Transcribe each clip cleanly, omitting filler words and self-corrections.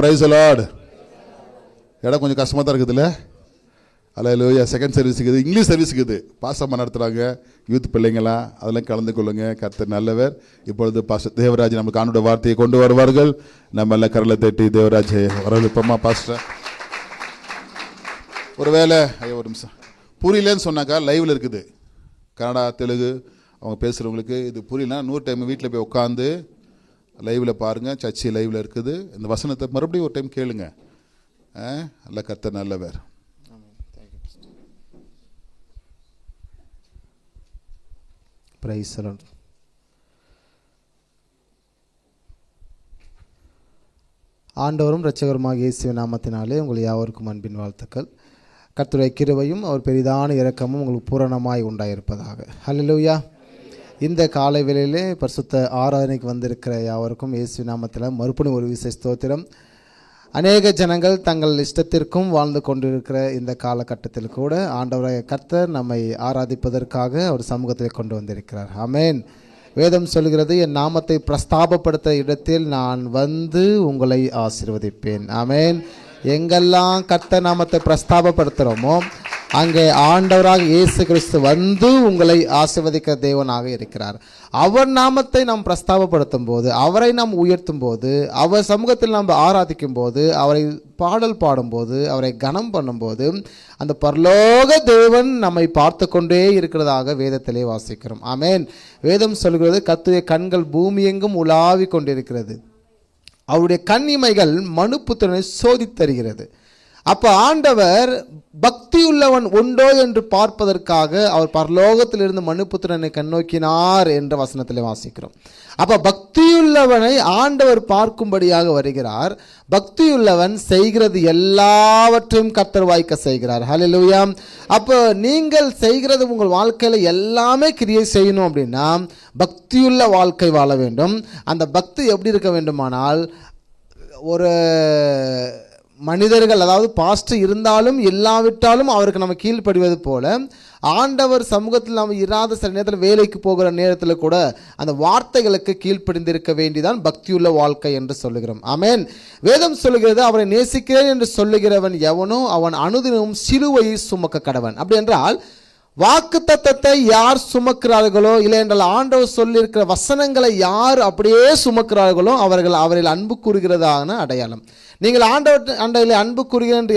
Praise the Lord. இடம் கொஞ்சம் கஷ்டமாக தான் இருக்குதுல்ல. அல்லேலூயா. செகண்ட் சர்வீஸுக்கு இது, இங்கிலீஷ் சர்வீஸுக்கு இது. பாசமாக நடத்துகிறாங்க யூத் பிள்ளைங்களாம், அதெல்லாம் கலந்து கொள்ளுங்க. கர்த்தர் நல்லவர். இப்பொழுது பாஸ்டர் தேவராஜ் நமக்கு ஆண்டோட வார்த்தையை கொண்டு வருவார்கள். நம்ம எல்லாம் கரலை தட்டி தேவராஜ் வரவிருப்பமா பாஸ்டர். ஒருவேளை ஒரு நிமிஷம் புரியலன்னு சொன்னாக்கா லைவில் இருக்குது, கன்னடா தெலுங்கு அவங்க பேசுகிறவங்களுக்கு இது புரியலனா 100 டைம் வீட்டில் போய் உட்காந்து லைவில் பாருங்கள். சர்ச்சி லைவில் இருக்குது. இந்த வசனத்தை மறுபடியும் ஒரு டைம் கேளுங்க. அல்ல கர்த்தர் நல்லவர். Praise the Lord. ஆண்டவரும் இரட்சகருமாக இயேசுவின் நாமத்தினாலே உங்கள் யாவருக்கும் அன்பின் வாழ்த்துக்கள். கர்த்தருடைய கிருபையும் அவர் பெரிதான இரக்கமும் உங்களுக்கு பூரணமாய் உண்டாயிருப்பதாக. ஹல்லேலூயா. இந்த காலை வேளையிலே பரிசுத்த ஆராதனைக்கு வந்திருக்கிற யாவருக்கும் இயேசுவின் நாமத்தில் மறுபடியும் ஒரு விசேஷ ஸ்தோத்திரம். அநேக ஜனங்கள் தங்கள் இஷ்டத்திற்கும் வாழ்ந்து கொண்டிருக்கிற இந்த காலகட்டத்தில் கூட ஆண்டவராகிய கர்த்தர் நம்மை ஆராதிப்பதற்காக அவர் சமூகத்தில் கொண்டு வந்திருக்கிறார். ஆமென். வேதம் சொல்கிறது, என் நாமத்தை பிரஸ்தாபப்படுத்த இடத்தில் நான் வந்து உங்களை ஆசீர்வதிப்பேன். ஆமென். எங்கெல்லாம் கர்த்தர் நாமத்தை பிரஸ்தாபப்படுத்துகிறோமோ அங்கே ஆண்டவராக இயேசு கிறிஸ்து வந்து உங்களை ஆசீர்வதிக்க தேவனாக இருக்கிறார். அவர் நாமத்தை நாம் பிரஸ்தாபப்படுத்தும் போது, அவரை நாம் உயர்த்தும் போது, அவர் சமூகத்தில் நாம் ஆராதிக்கும் போது, அவரை பாடல் பாடும்போது, அவரை கனம் பண்ணும்போது அந்த பரலோக தேவன் நம்மை பார்த்து கொண்டே இருக்கிறதாக வேதத்திலே வாசிக்கிறோம். ஆமென். வேதம் சொல்கிறது, கர்த்தருடைய கண்கள் பூமி எங்கும் உலாவி கொண்டிருக்கிறது, அவருடைய கண்ணிமைகள் மனுபுத்திரனை சோதித்தருகிறது. அப்போ ஆண்டவர் பக்தியுள்ளவன் உண்டோ என்று பார்ப்பதற்காக அவர் பரலோகத்திலிருந்து மனுபுத்திரனை கண்ணோக்கினார் என்ற வசனத்தில் வாசிக்கிறோம். அப்போ பக்தியுள்ளவனை ஆண்டவர் பார்க்கும்படியாக வருகிறார். பக்தியுள்ளவன் செய்கிறது எல்லாவற்றையும் கர்த்தர் வாய்க்க செய்கிறார். ஹல்லேலூயா. அப்போ நீங்கள் செய்கிறது உங்கள் வாழ்க்கையில் எல்லாமே கிரியை செய்யணும் அப்படின்னா பக்தியுள்ள வாழ்க்கை வாழ வேண்டும். அந்த பக்தி எப்படி இருக்க வேண்டுமானால், ஒரு மனிதர்கள், அதாவது பாஸ்ட் இருந்தாலும் இல்லாவிட்டாலும் அவருக்கு நம்ம கீழ்ப்படிவது போல, ஆண்டவர் சமூகத்தில் நாம் இராத சில நேரத்தில் வேலைக்கு போகிற நேரத்தில் கூட அந்த வார்த்தைகளுக்கு கீழ்ப்படிந்திருக்க வேண்டிதான் பக்தியுள்ள வாழ்க்கை என்று சொல்லுகிறோம். ஆமென். வேதம் சொல்லுகிறது, அவரை நேசிக்கிறேன் என்று சொல்லுகிறவன் எவனோ அவன் அனுதினமும் சிலுவையை சுமக்க கடவன். அப்படி என்றால் வாக்கு தத்தத்தை யார் சுமக்கிறார்களோ, இல்லை என்றால் ஆண்டவர் சொல்லியிருக்கிற வசனங்களை யார் அப்படியே சுமக்கிறார்களோ அவரில் அன்பு கூறுகிறதான அடையாளம். நீங்கள் ஆண்டவரில் அன்பு கூறுகிறேன் என்று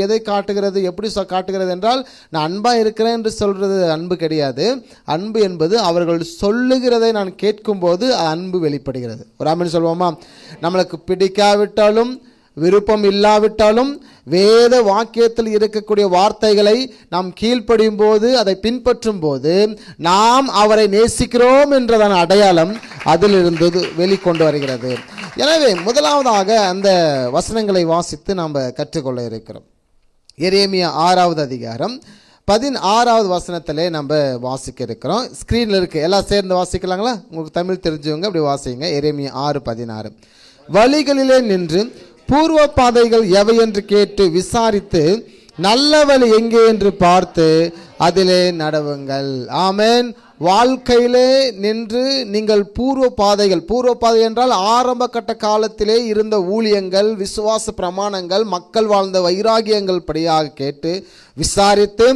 எதை காட்டுகிறது, எப்படி காட்டுகிறது என்றால், நான் அன்பாக இருக்கிறேன் என்று சொல்கிறது அன்பு கிடையாது. அன்பு என்பது அவர்கள் சொல்லுகிறதை நான் கேட்கும்போது அன்பு வெளிப்படுகிறது. ஒரு ஆமென் சொல்வோமா? நம்மளுக்கு பிடிக்காவிட்டாலும் விருப்பம் இல்லாவிட்டாலும் வேத வாக்கியத்தில் இருக்கக்கூடிய வார்த்தைகளை நாம் கீழ்ப்படியும் போது, அதை பின்பற்றும் போது நாம் அவரை நேசிக்கிறோம் என்றதான அடையாளம் அதிலிருந்து வெளிக்கொண்டு வருகிறது. எனவே முதலாவதாக அந்த வசனங்களை வாசித்து நாம் கற்றுக்கொள்ள இருக்கிறோம். எரேமியா 6வது அதிகாரம் 16வது வசனத்திலே நம்ம வாசிக்க இருக்கிறோம். ஸ்க்ரீனில் இருக்குது, எல்லாம் சேர்ந்து வாசிக்கலாங்களா? உங்களுக்கு தமிழ் தெரிஞ்சவங்க அப்படி வாசிங்க. எரேமியா 6:16. வழிகளிலே நின்று பூர்வ பாதைகள் எவை என்று கேட்டு விசாரித்து நல்ல வழி எங்கே என்று பார்த்து அதிலே நடவுங்கள். ஆமென். வாழ்க்கையிலே நின்று நீங்கள் பூர்வ பாதை என்றால் ஆரம்ப கட்ட காலத்திலே இருந்த ஊழியங்கள், விசுவாச பிரமாணங்கள், மக்கள் வாழ்ந்த வைராகியங்கள் படியாக கேட்டு விசாரித்து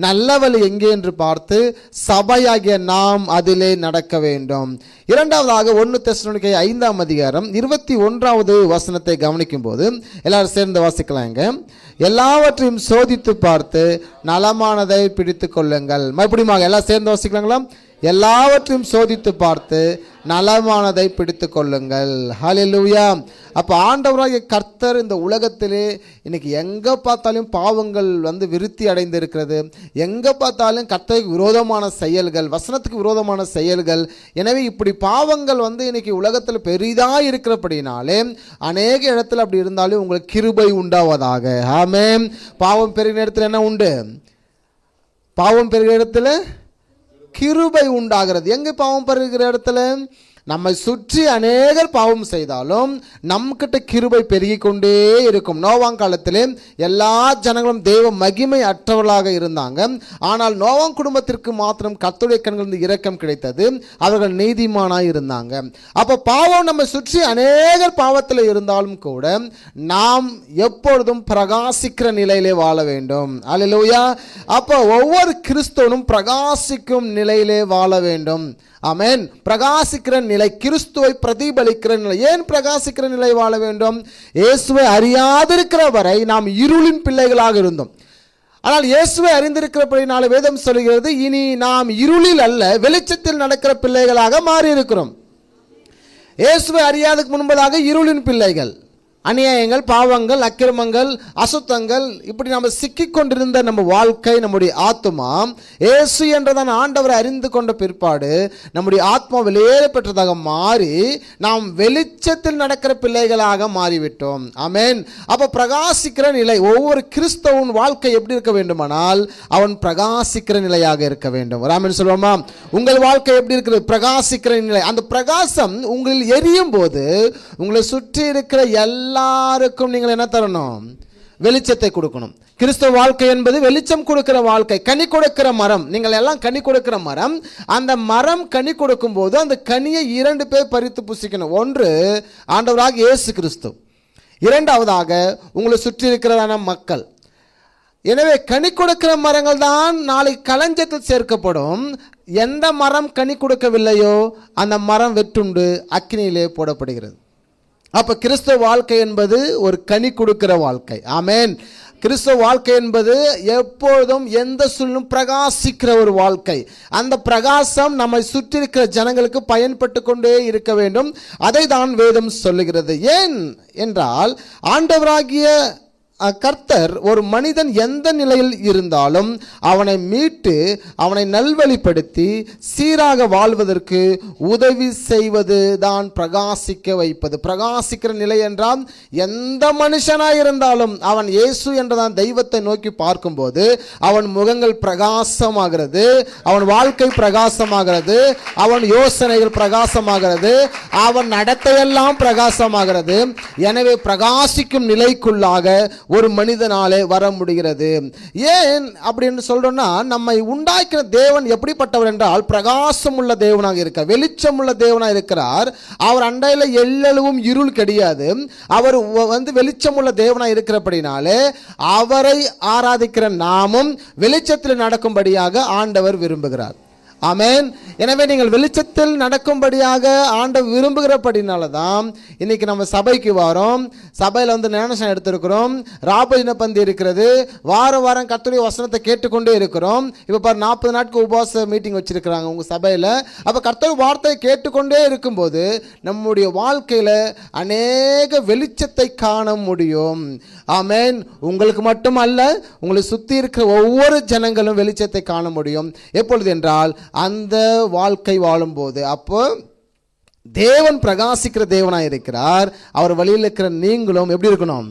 நல்ல வழி எங்கே என்று பார்த்து சபையாகிய நாம் அதிலே நடக்க வேண்டும். இரண்டாவதாக 1 தெசலோனிக்கேயர் 5ஆம் அதிகாரம் 21வது வசனத்தை கவனிக்கும் போது எல்லாரும் சேர்ந்து வாசிக்கலாங்க. எல்லாவற்றையும் சோதித்து பார்த்து நலமானதை பிடித்து கொள்ளுங்கள். மறுபடியும் எல்லாம் சேர்ந்து வாசிக்கலாங்களா? எல்லாவற்றையும் சோதித்து பார்த்து நலமானதை பிடித்து கொள்ளுங்கள். ஹல்லேலூயா. அப்போ ஆண்டவராகிய கர்த்தர் இந்த உலகத்திலே இன்னைக்கு எங்கே பார்த்தாலும் பாவங்கள் விருத்தி அடைந்திருக்கிறது. எங்கே பார்த்தாலும் கர்த்தருக்கு விரோதமான செயல்கள், வசனத்துக்கு விரோதமான செயல்கள். எனவே இப்படி பாவங்கள் இன்னைக்கு உலகத்தில் பெரிதாக இருக்கிறபடினாலே அநேக இடத்துல அப்படி இருந்தாலும் உங்களுக்கு கிருபை உண்டாவதாக. ஆமென். பாவம் பெருகிற இடத்துல என்ன உண்டு? பாவம் பெருகிற இடத்துல கிருபை உண்டாகிறது. எங்கே பாவம் பெருகிற இடத்துல? நம்மை சுற்றி அநேகர் பாவம் செய்தாலும் நம்மகிட்ட கிருபை பெருகி கொண்டே இருக்கும். நோவாங் காலத்திலே எல்லா ஜனங்களும் தெய்வ மகிமை அற்றவர்களாக இருந்தாங்க. ஆனால் நோவாங் குடும்பத்திற்கு மாத்திரம் கர்த்தருடைய கண்களிலிருந்து இரக்கம் கிடைத்தது. அவர்கள் நீதிமானாய் இருந்தாங்க. அப்போ பாவம் நம்மை சுற்றி அநேகர் பாவத்தில் இருந்தாலும் கூட நாம் எப்பொழுதும் பிரகாசிக்கிற நிலையிலே வாழ வேண்டும். அல்லேலூயா. அப்போ ஒவ்வொரு கிறிஸ்தவனும் பிரகாசிக்கும் நிலையிலே வாழ வேண்டும். ஆமென். பிரகாசிக்கிற நிலை, கிறிஸ்துவை பிரதிபலிக்கிற நிலை. ஏன் பிரகாசிக்கிற நிலை வாழ வேண்டும்? இயேசுவை அறியாதிருக்கிற வரை நாம் இருளின் பிள்ளைகளாக இருந்தோம். ஆனால் இயேசுவை அறிந்திருக்கிறபடினால வேதம் சொல்கிறது, இனி நாம் இருளில் அல்ல வெளிச்சத்தில் நடக்கிற பிள்ளைகளாக மாறி இருக்கிறோம். இயேசுவை அறியாததுக்கு முன்பதாக இருளின் பிள்ளைகள், அநியாயங்கள், பாவங்கள், அக்கிரமங்கள், அசுத்தங்கள், இப்படி நம்ம சிக்கிக் கொண்டிருந்த நம்ம வாழ்க்கை, நம்முடைய ஆத்மா இயேசு என்றதான் ஆண்டவரை அறிந்து கொண்ட பிற்பாடு நம்முடைய ஆத்மா வெளியேற பெற்றதாக மாறி நாம் வெளிச்சத்தில் நடக்கிற பிள்ளைகளாக மாறிவிட்டோம். ஆமென். அப்போ பிரகாசிக்கிற நிலை, ஒவ்வொரு கிறிஸ்தவன் வாழ்க்கை எப்படி இருக்க வேண்டுமானால் அவன் பிரகாசிக்கிற நிலையாக இருக்க வேண்டும். ஆமென் சொல்லுவோமா? உங்கள் வாழ்க்கை எப்படி இருக்கிறது? பிரகாசிக்கிற நிலை. அந்த பிரகாசம் உங்களில் எரியும் போது உங்களை சுற்றி இருக்கிற எல்லாருக்கும் நீங்கள் என்ன தரணும்? வெளிச்சத்தை கொடுக்கணும். கிறிஸ்தவ வாழ்க்கை என்பது வெளிச்சம் கொடுக்கிற வாழ்க்கை, கனி கொடுக்கிற மரம். நீங்கள் எல்லாம் கனி கொடுக்கிற மரம். அந்த மரம் கனி கொடுக்கும் போது அந்த கனியை 2 பேர் பறித்து புசிக்கணும். ஒன்று ஆண்டவராக இயேசு கிறிஸ்து, இரண்டாவதாக உங்களை சுற்றி இருக்கிறதான மக்கள். எனவே கனி கொடுக்கிற மரங்கள் தான் நாளை களஞ்சத்தில் சேர்க்கப்படும். எந்த மரம் கனி கொடுக்கவில்லையோ அந்த மரம் வெட்டுண்டு அக்கினியிலே போடப்படுகிறது. அப்ப கிறிஸ்தவ வாழ்க்கை என்பது ஒரு கனி கொடுக்கிற வாழ்க்கை. ஆமென். கிறிஸ்தவ வாழ்க்கை என்பது எப்பொழுதும் எந்த சூழலும் பிரகாசிக்கிற ஒரு வாழ்க்கை. அந்த பிரகாசம் நம்மை சுற்றி இருக்கிற ஜனங்களுக்கு பயன்பட்டு கொண்டே இருக்க வேண்டும். அதை தான் வேதம் சொல்லுகிறது. ஏன் என்றால் ஆண்டவராகிய கர்த்தர் ஒரு மனிதன் எந்த நிலையில் இருந்தாலும் அவனை மீட்டு அவனை நல்வழிப்படுத்தி சீராக வாழ்வதற்கு உதவி செய்வது தான் பிரகாசிக்க வைப்பது. பிரகாசிக்கிற நிலை என்றால் எந்த மனுஷனாய் இருந்தாலும் அவன் இயேசு என்றதான் தெய்வத்தை நோக்கி பார்க்கும்போது அவன் முகங்கள் பிரகாசமாகிறது, அவன் வாழ்க்கை பிரகாசமாகிறது, அவன் யோசனைகள் பிரகாசமாகிறது, அவன் நடத்தையெல்லாம் பிரகாசமாகிறது. எனவே பிரகாசிக்கும் நிலைக்குள்ளாக ஒரு மனிதனாலே வர முடிகிறது. ஏன் அப்படின்னு சொல்றோம்னா, நம்மை உண்டாக்கின தேவன் எப்படிப்பட்டவர் என்றால் பிரகாசம் உள்ள தேவனாக இருக்கிறார், வெளிச்சம் உள்ள தேவனாக இருக்கிறார். அவர் அண்டையில் எல்லளவும் இருள் கிடையாது. அவர் வெளிச்சம் உள்ள தேவனாக இருக்கிறபடினாலே அவரை ஆராதிக்கிற நாமும் வெளிச்சத்தில் நடக்கும்படியாக ஆண்டவர் விரும்புகிறார். ஆமென். எனவே நீங்கள் வெளிச்சத்தில் நடக்கும்படியாக ஆண்டவர் விரும்புகிறபடினால தான் இன்னைக்கு நம்ம சபைக்கு வரோம். சபையில் ஞானஸ்நானம் எடுத்திருக்கிறோம், ராபோஜன பந்தி இருக்கிறது, வாரம் வாரம் கர்த்தருடைய வசனத்தை கேட்டுக்கொண்டே இருக்கிறோம். இப்போ பாரு 40 நாட்கள் உபவாச மீட்டிங் வச்சிருக்கிறாங்க உங்கள் சபையில். அப்போ கர்த்தருடைய வார்த்தையை கேட்டுக்கொண்டே இருக்கும்போது நம்முடைய வாழ்க்கையில் அநேக வெளிச்சத்தை காண முடியும். ஆமென். உங்களுக்கு மட்டுமல்ல, உங்களை சுற்றி இருக்கிற ஒவ்வொரு ஜனங்களும் வெளிச்சத்தை காண முடியும். எப்பொழுது என்றால் அந்த வாழ்க்கை வாழும்போது. அப்போ தேவன் பிரகாசிக்கிற தேவனாய் இருக்கிறார். அவர் வழியில் இருக்கிற நீங்களும் எப்படி இருக்கணும்?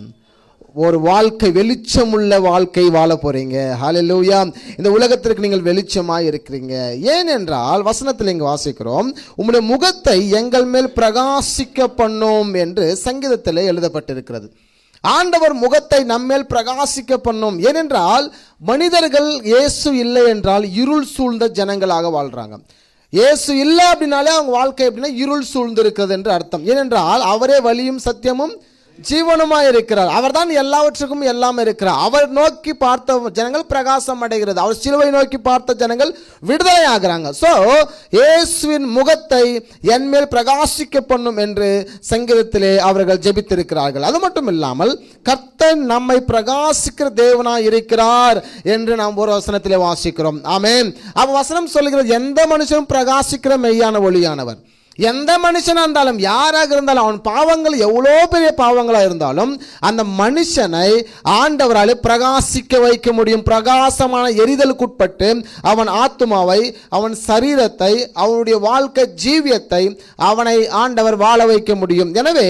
ஒரு வாழ்க்கை, வெளிச்சமுள்ள வாழ்க்கை வாழ போறீங்க. ஹல்லேலூயா. இந்த உலகத்திற்கு நீங்கள் வெளிச்சமாய் இருக்கிறீங்க. ஏனென்றால் வசனத்தில் இங்கு வாசிக்கிறோம், உம்முடைய முகத்தை எங்கள் மேல் பிரகாசிக்க பண்ணும் என்று சங்கீதத்தில் எழுதப்பட்டிருக்கிறது. ஆண்டவர் முகத்தை நம்மேல் பிரகாசிக்க பண்ணும். ஏனென்றால் மனிதர்கள் இயேசு இல்லை என்றால் இருள் சூழ்ந்த ஜனங்களாக வாழ்றாங்க. இயேசு இல்லை அப்படின்னாலே அவங்க வாழ்க்கை எப்படின்னா இருள் சூழ்ந்து இருக்கிறது என்று அர்த்தம். ஏனென்றால் அவரே வழியும் சத்தியமும் ஜீவனுமாய் இருக்கிறார். அவர் தான் எல்லாவற்றுக்கும் எல்லாம் இருக்கிறார். அவர் நோக்கி பார்த்த ஜனங்கள் பிரகாசம் அடைகிறது, அவர் சிலுவை நோக்கி பார்த்த ஜனங்கள் விடுதலை ஆகிறாங்க. ஸோ இயேசுவின் முகத்தை என்மேல் பிரகாசிக்க பண்ணும் என்று சங்கீதத்திலே அவர்கள் ஜெபித்திருக்கிறார்கள். அது மட்டும் இல்லாமல் கர்த்தர் நம்மை பிரகாசிக்கிற தேவனாய் இருக்கிறார் என்று நாம் ஒரு வசனத்திலே வாசிக்கிறோம். ஆமென். அப்ப வசனம் சொல்லுகிறது, எந்த மனுஷனும் பிரகாசிக்கிற மெய்யான ஒளியானவர். எந்த மனுஷனா இருந்தாலும், யாராக இருந்தாலும், அவன் பாவங்கள் எவ்வளோ பெரிய பாவங்களாக இருந்தாலும் அந்த மனுஷனை ஆண்டவராலே பிரகாசிக்க வைக்க முடியும். பிரகாசமான எரிதலுக்குட்பட்டு அவன் ஆத்துமாவை, அவன் சரீரத்தை, அவனுடைய வாழ்க்கை ஜீவியத்தை அவனை ஆண்டவர் வாழ வைக்க முடியும். எனவே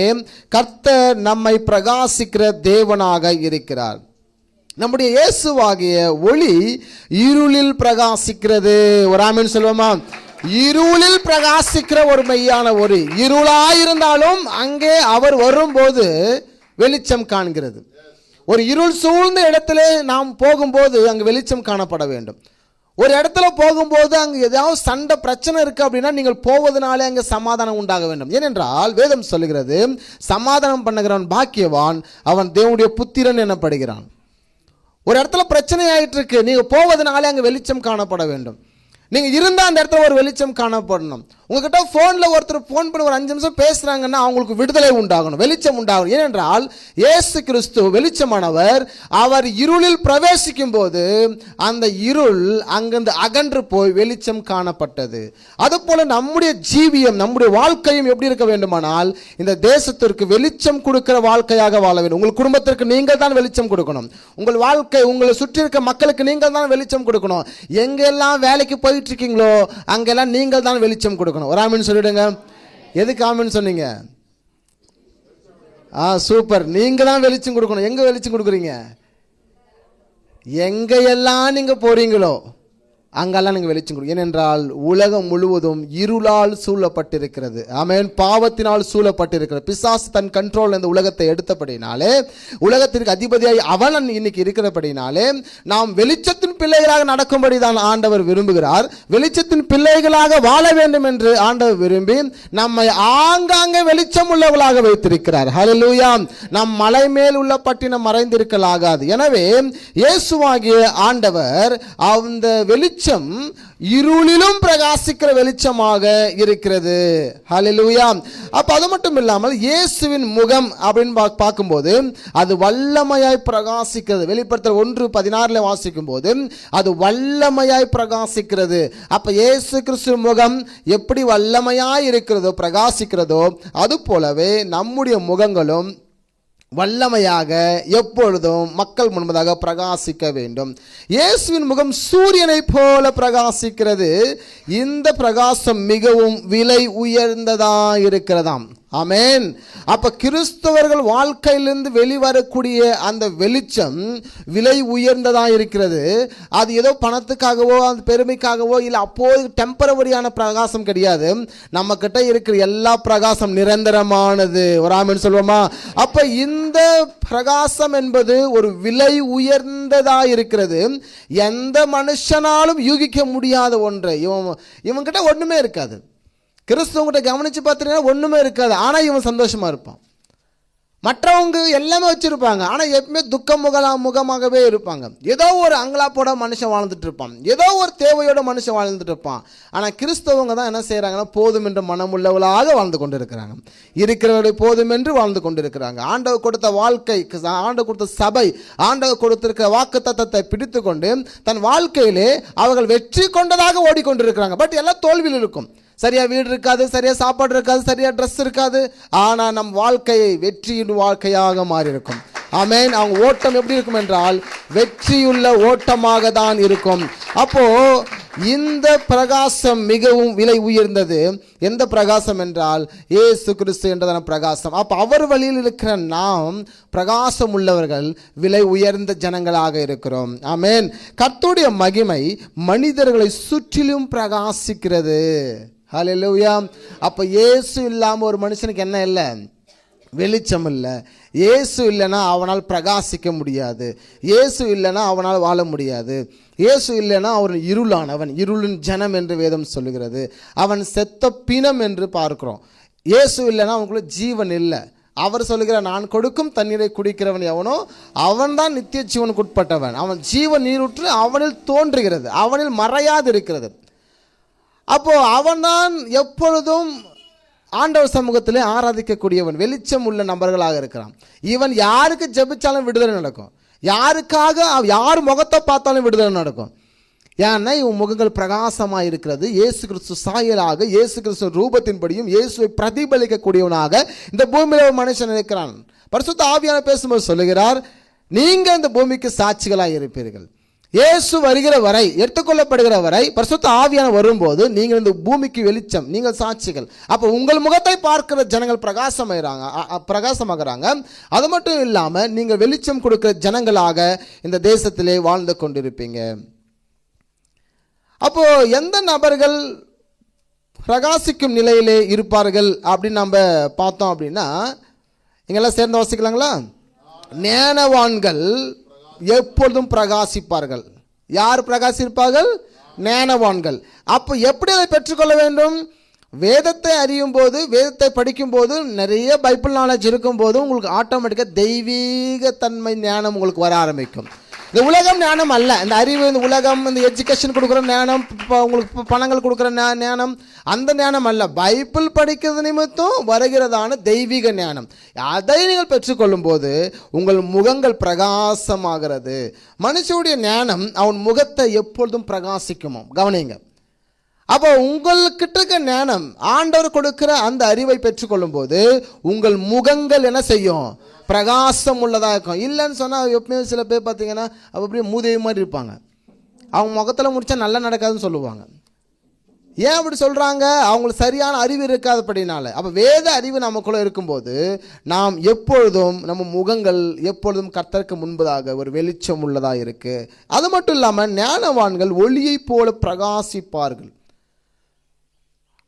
கர்த்தர் நம்மை பிரகாசிக்கிற தேவனாக இருக்கிறார். நம்முடைய இயேசுவாகிய ஒளி இருளில் பிரகாசிக்கிறது. ஒரு ஆமென் சொல்லுவோமா? இருளில் பிரகாசிக்கிற ஒரு மெய்யான ஒளி. இருளாயிருந்தாலும் அங்கே அவர் வரும்போது வெளிச்சம் காண்கிறது. ஒரு இருள் சூழ்ந்த இடத்துல நாம் போகும்போது அங்கு வெளிச்சம் காணப்பட வேண்டும். ஒரு இடத்துல போகும்போது அங்கே ஏதாவது சண்டை பிரச்சனை இருக்கு அப்படின்னா நீங்கள் போவதனாலே அங்கே சமாதானம் உண்டாக வேண்டும். ஏனென்றால் வேதம் சொல்லுகிறது, சமாதானம் பண்ணுகிறவன் பாக்கியவான், அவன் தேவனுடைய புத்திரன் எனப்படுகிறான். ஒரு இடத்துல பிரச்சனை ஆயிட்டு இருக்கு, நீங்க போவதனாலே அங்கே வெளிச்சம் காணப்பட வேண்டும். நீங்க இருந்தா அந்த இடத்துல ஒரு வெளிச்சம் காணப்படணும். உங்ககிட்ட போன்ல ஒருத்தர் போன் பண்ணி ஒரு 5 நிமிஷம் பேசுறாங்கன்னா அவங்களுக்கு விடுதலை உண்டாகணும், வெளிச்சம் உண்டாகணும். ஏனென்றால் இயேசு கிறிஸ்து வெளிச்சமானவர். அவர் இருளில் பிரவேசிக்கும் போது அந்த இருள் அங்கிருந்து அகன்று போய் வெளிச்சம் காணப்பட்டது. அதுபோல நம்முடைய ஜீவியம், நம்முடைய வாழ்க்கையும் எப்படி இருக்க வேண்டுமானால் இந்த தேசத்திற்கு வெளிச்சம் கொடுக்கிற வாழ்க்கையாக வாழ வேண்டும். உங்கள் குடும்பத்திற்கு நீங்கள் தான் வெளிச்சம் கொடுக்கணும். உங்கள் வாழ்க்கை, உங்களை சுற்றி இருக்க மக்களுக்கு நீங்கள் தான் வெளிச்சம் கொடுக்கணும். எங்கெல்லாம் வேலைக்கு போயிட்டு இருக்கீங்களோ அங்கெல்லாம் நீங்கள் தான் வெளிச்சம் கொடுக்கணும். ஒரு ஆமீன் சொல்லிடுங்க. எதுக்கு ஆமீன் சொன்னீங்க? சூப்பர். நீங்க தான் வெளிச்சம் கொடுக்கணும். எங்க வெளிச்சம் கொடுக்குறீங்க? எங்க எல்லாம் நீங்க போறீங்களோ அங்கெல்லாம் நீங்க வெளிச்சம் கொடுங்க. ஏனென்றால் உலகம் முழுவதும் இருளால் சூழப்பட்டிருக்கிறது. ஆமென். பாவத்தினால் சூழப்பட்டிருக்கிறது. பிசாசு தன் கண்ட்ரோல் இந்த உலகத்தை எடுத்தபடினாலே, உலகத்திற்கு அதிபதியாய் அவன் இன்னைக்கு இருக்கிறபடினாலே நாம் வெளிச்சத்தின் பிள்ளைகளாக நடக்கும்படி தான் ஆண்டவர் விரும்புகிறார். வெளிச்சத்தின் பிள்ளைகளாக வாழ வேண்டும் என்று ஆண்டவர் விரும்பி நம்மை ஆங்காங்கே வெளிச்சம் உள்ளவர்களாக வைத்திருக்கிறார். ஹல்லேலூயா. நம் மலை மேல் உள்ள பட்டினம் மறைந்திருக்கலாகாது. எனவே இயேசுவாகிய ஆண்டவர் அந்த வெளிச்சம் இருளிலும் பிரகாசிக்கிற வெளிச்சமாக இருக்கிறது. ஹல்லேலூயா. அப்ப அது மட்டும் இல்லாமல் இயேசுவின் முகம் அப்படின்னு பார்க்கும்போது அது வல்லமையாய் பிரகாசிக்கிறது. வெளிப்படுத்தல் 1:16 வாசிக்கும் போது அது வல்லமையாய் பிரகாசிக்கிறது. அப்ப இயேசு கிறிஸ்து முகம் எப்படி வல்லமையாய் இருக்கிறதோ, பிரகாசிக்கிறதோ, அது போலவே நம்முடைய முகங்களும் வல்லமையாக எப்பொழுதும் மக்கள் முன்பதாக பிரகாசிக்க வேண்டும். இயேசுவின் முகம் சூரியனை போல பிரகாசிக்கிறது. இந்த பிரகாசம் மிகவும் விலை உயர்ந்ததா இருக்கிறதாம். ஆமென். அப்ப கிறிஸ்தவர்கள் வாழ்க்கையிலிருந்து வெளிவரக்கூடிய அந்த வெளிச்சம் விலை உயர்ந்ததா இருக்கிறது. அது ஏதோ பணத்துக்காகவோ அந்த பெருமைக்காகவோ இல்லை அப்போது டெம்பரவரியான பிரகாசம் கிடையாது. நம்ம கிட்ட இருக்கிற எல்லா பிரகாசம் நிரந்தரமானது. ஒரு ஆமென் சொல்லுவோமா? அப்ப இந்த பிரகாசம் என்பது ஒரு விலை உயர்ந்ததா இருக்கிறது. எந்த மனுஷனாலும் யூகிக்க முடியாத ஒன்று. இவன் கிட்ட ஒண்ணுமே இருக்காது. கிறிஸ்துவங்கிட்ட கவனிச்சு பார்த்தீங்கன்னா ஒண்ணுமே இருக்காது. ஆனா இவன் சந்தோஷமா இருப்பான். மற்றவங்க எல்லாமே வச்சிருப்பாங்க, ஆனா எப்பவுமே முகமாகவே இருப்பாங்க. ஏதோ ஒரு அங்கலாப்போட மனுஷன் வாழ்ந்துட்டு இருப்பான், ஏதோ ஒரு தேவையோட மனுஷன் வாழ்ந்துட்டு இருப்பான். ஆனா கிறிஸ்தவங்க தான் என்ன செய்யறாங்கன்னா போதும் என்ற மனமுள்ளவளாக வாழ்ந்து கொண்டு இருக்கிறாங்க. இருக்கிறவரை போதும் என்று வாழ்ந்து கொண்டு இருக்கிறாங்க. ஆண்டவர் கொடுத்த வாழ்க்கை, ஆண்டவர் கொடுத்த சபை, ஆண்டவர் கொடுத்திருக்கிற வாக்கு தத்தத்தை பிடித்து கொண்டு தன் வாழ்க்கையிலே அவர்கள் வெற்றி கொண்டதாக ஓடிக்கொண்டிருக்கிறாங்க. பட் எல்லாம் தோல்வியில் இருக்கும். சரியா வீடு இருக்காது, சரியா சாப்பாடு இருக்காது, சரியா ட்ரெஸ் இருக்காது. ஆனா நம் வாழ்க்கையை வெற்றியின் வாழ்க்கையாக மாறி இருக்கும். ஆமென். அவங்க ஓட்டம் எப்படி இருக்கும் என்றால் வெற்றியுள்ள ஓட்டமாக தான் இருக்கும். அப்போ இந்த பிரகாசம் மிகவும் விலை உயர்ந்தது. எந்த பிரகாசம் என்றால் இயேசு கிறிஸ்து என்றதான பிரகாசம். அப்ப அவர் வழியில் இருக்கிற நாம் பிரகாசம் உள்ளவர்கள், விலை உயர்ந்த ஜனங்களாக இருக்கிறோம். ஆமென். கர்த்தருடைய மகிமை மனிதர்களை சுற்றிலும் பிரகாசிக்கிறது. ஹல்லேலூயா. அப்ப இயேசு இல்லாம ஒரு மனுஷனுக்கு என்ன இல்லை? வெளிச்சம் இல்லை. இயேசு இல்லைன்னா அவனால் பிரகாசிக்க முடியாது. இயேசு இல்லைன்னா அவனால் வாழ முடியாது. இயேசு இல்லைன்னா அவன் இருளானவன், இருளின் ஜனம் என்று வேதம் சொல்லுகிறது. அவன் செத்த பிணம் என்று பார்க்கிறோம். இயேசு இல்லைன்னா அவனுக்குள்ள ஜீவன் இல்லை. அவர் சொல்லுகிற நான் கொடுக்கும் தண்ணீரை குடிக்கிறவன் எவனோ அவன் தான் நித்திய ஜீவனுக்கு உட்பட்டவன். அவன் ஜீவன் நீரூற்று அவனில் தோன்றுகிறது, அவனில் மறையாது இருக்கிறது. அப்போ அவன்தான் எப்பொழுதும் ஆண்டவர் சமூகத்திலே ஆராதிக்கக்கூடியவன், வெளிச்சம் உள்ள நபர்களாக இருக்கிறான். இவன் யாருக்கு ஜெபிச்சாலும் விடுதலை நடக்கும், யாருக்காக யார் முகத்தை பார்த்தாலும் விடுதலை நடக்கும். ஏன்னா இவன் முகங்கள் பிரகாசமாக இருக்கிறது. இயேசு கிறிஸ்து சாயலாக, இயேசு கிறிஸ்து ரூபத்தின்படியும் இயேசுவை பிரதிபலிக்கக்கூடியவனாக இந்த பூமியில் ஒரு மனுஷன் இருக்கிறான். பரிசுத்த ஆவியானவர் பேசும்போது சொல்லுகிறார், நீங்க இந்த பூமிக்கு சாட்சிகளாக இருப்பீர்கள். இயேசு வருகிற வரை, எடுத்துக்கொள்ளப்படுகிற வரை, பரிசுத்த ஆவியானவர் வரும்போது நீங்கள் இந்த பூமிக்கு வெளிச்சம், நீங்கள் சாட்சிகள். அப்போ உங்கள் முகத்தை பார்க்கிற ஜனங்கள் பிரகாசமாகறாங்க. அது மட்டும் இல்லாம நீங்கள் வெளிச்சம் கொடுக்கிற ஜனங்களாக இந்த தேசத்திலே வாழ்ந்து கொண்டிருப்பீங்க. அப்போ எந்த நபர்கள் பிரகாசிக்கும் நிலையிலே இருப்பார்கள் அப்படின்னு நம்ம பார்த்தோம் அப்படின்னா, இங்கெல்லாம் சேர்ந்து வாசிக்கலாங்களா? ஞானவான்கள் எப்பொழுதும் பிரகாசிப்பார்கள். யார் பிரகாசிப்பார்கள்? ஞானவான்கள். அப்போ எப்படி அதை பெற்றுக்கொள்ள வேண்டும்? வேதத்தை அறியும் போது, வேதத்தை படிக்கும் போது, நிறைய பைபிள் நாலேஜ் இருக்கும் போது உங்களுக்கு ஆட்டோமேட்டிக்காக தெய்வீக தன்மை ஞானம் உங்களுக்கு வர ஆரம்பிக்கும். இந்த உலகம் ஞானம் அல்ல. இந்த அறிவு, இந்த உலகம், இந்த எஜுகேஷன் கொடுக்குற ஞானம், உங்களுக்கு பணங்கள் கொடுக்குற ஞானம், அந்த ஞானம் அல்ல. பைபிள் படிக்கிறது நிமித்தம் வருகிறதான தெய்வீக ஞானம். அதை நீங்கள் பெற்றுக்கொள்ளும் போது உங்கள் முகங்கள் பிரகாசமாகிறது. மனுஷனுடைய ஞானம் அவன் முகத்தை எப்பொழுதும் பிரகாசிக்குமோ. கவனிங்க. அப்போ உங்கள்கிட்ட இருக்க ஞானம், ஆண்டவர் கொடுக்கிற அந்த அறிவை பெற்றுக்கொள்ளும் போது உங்கள் முகங்கள் என்ன செய்யும்? பிரகாசம் உள்ளதாக இருக்கும். இல்லைன்னு சொன்னால் எப்பவுமே சில பேர் பார்த்தீங்கன்னா அப்படியே மூதேவி மாதிரி இருப்பாங்க. அவங்க முகத்தில் முடிச்சா நல்லா நடக்காதுன்னு சொல்லுவாங்க. ஏன் அப்படி சொல்கிறாங்க? அவங்களுக்கு சரியான அறிவு இருக்காதபடினால. அப்போ வேத அறிவு நமக்குள்ளே இருக்கும்போது நாம் எப்பொழுதும் நம்ம முகங்கள் எப்பொழுதும் கர்த்தருக்கு முன்பதாக ஒரு வெளிச்சம் உள்ளதாக இருக்குது. அது மட்டும் இல்லாமல் ஞானவான்கள் ஒளியை போல பிரகாசிப்பார்கள்.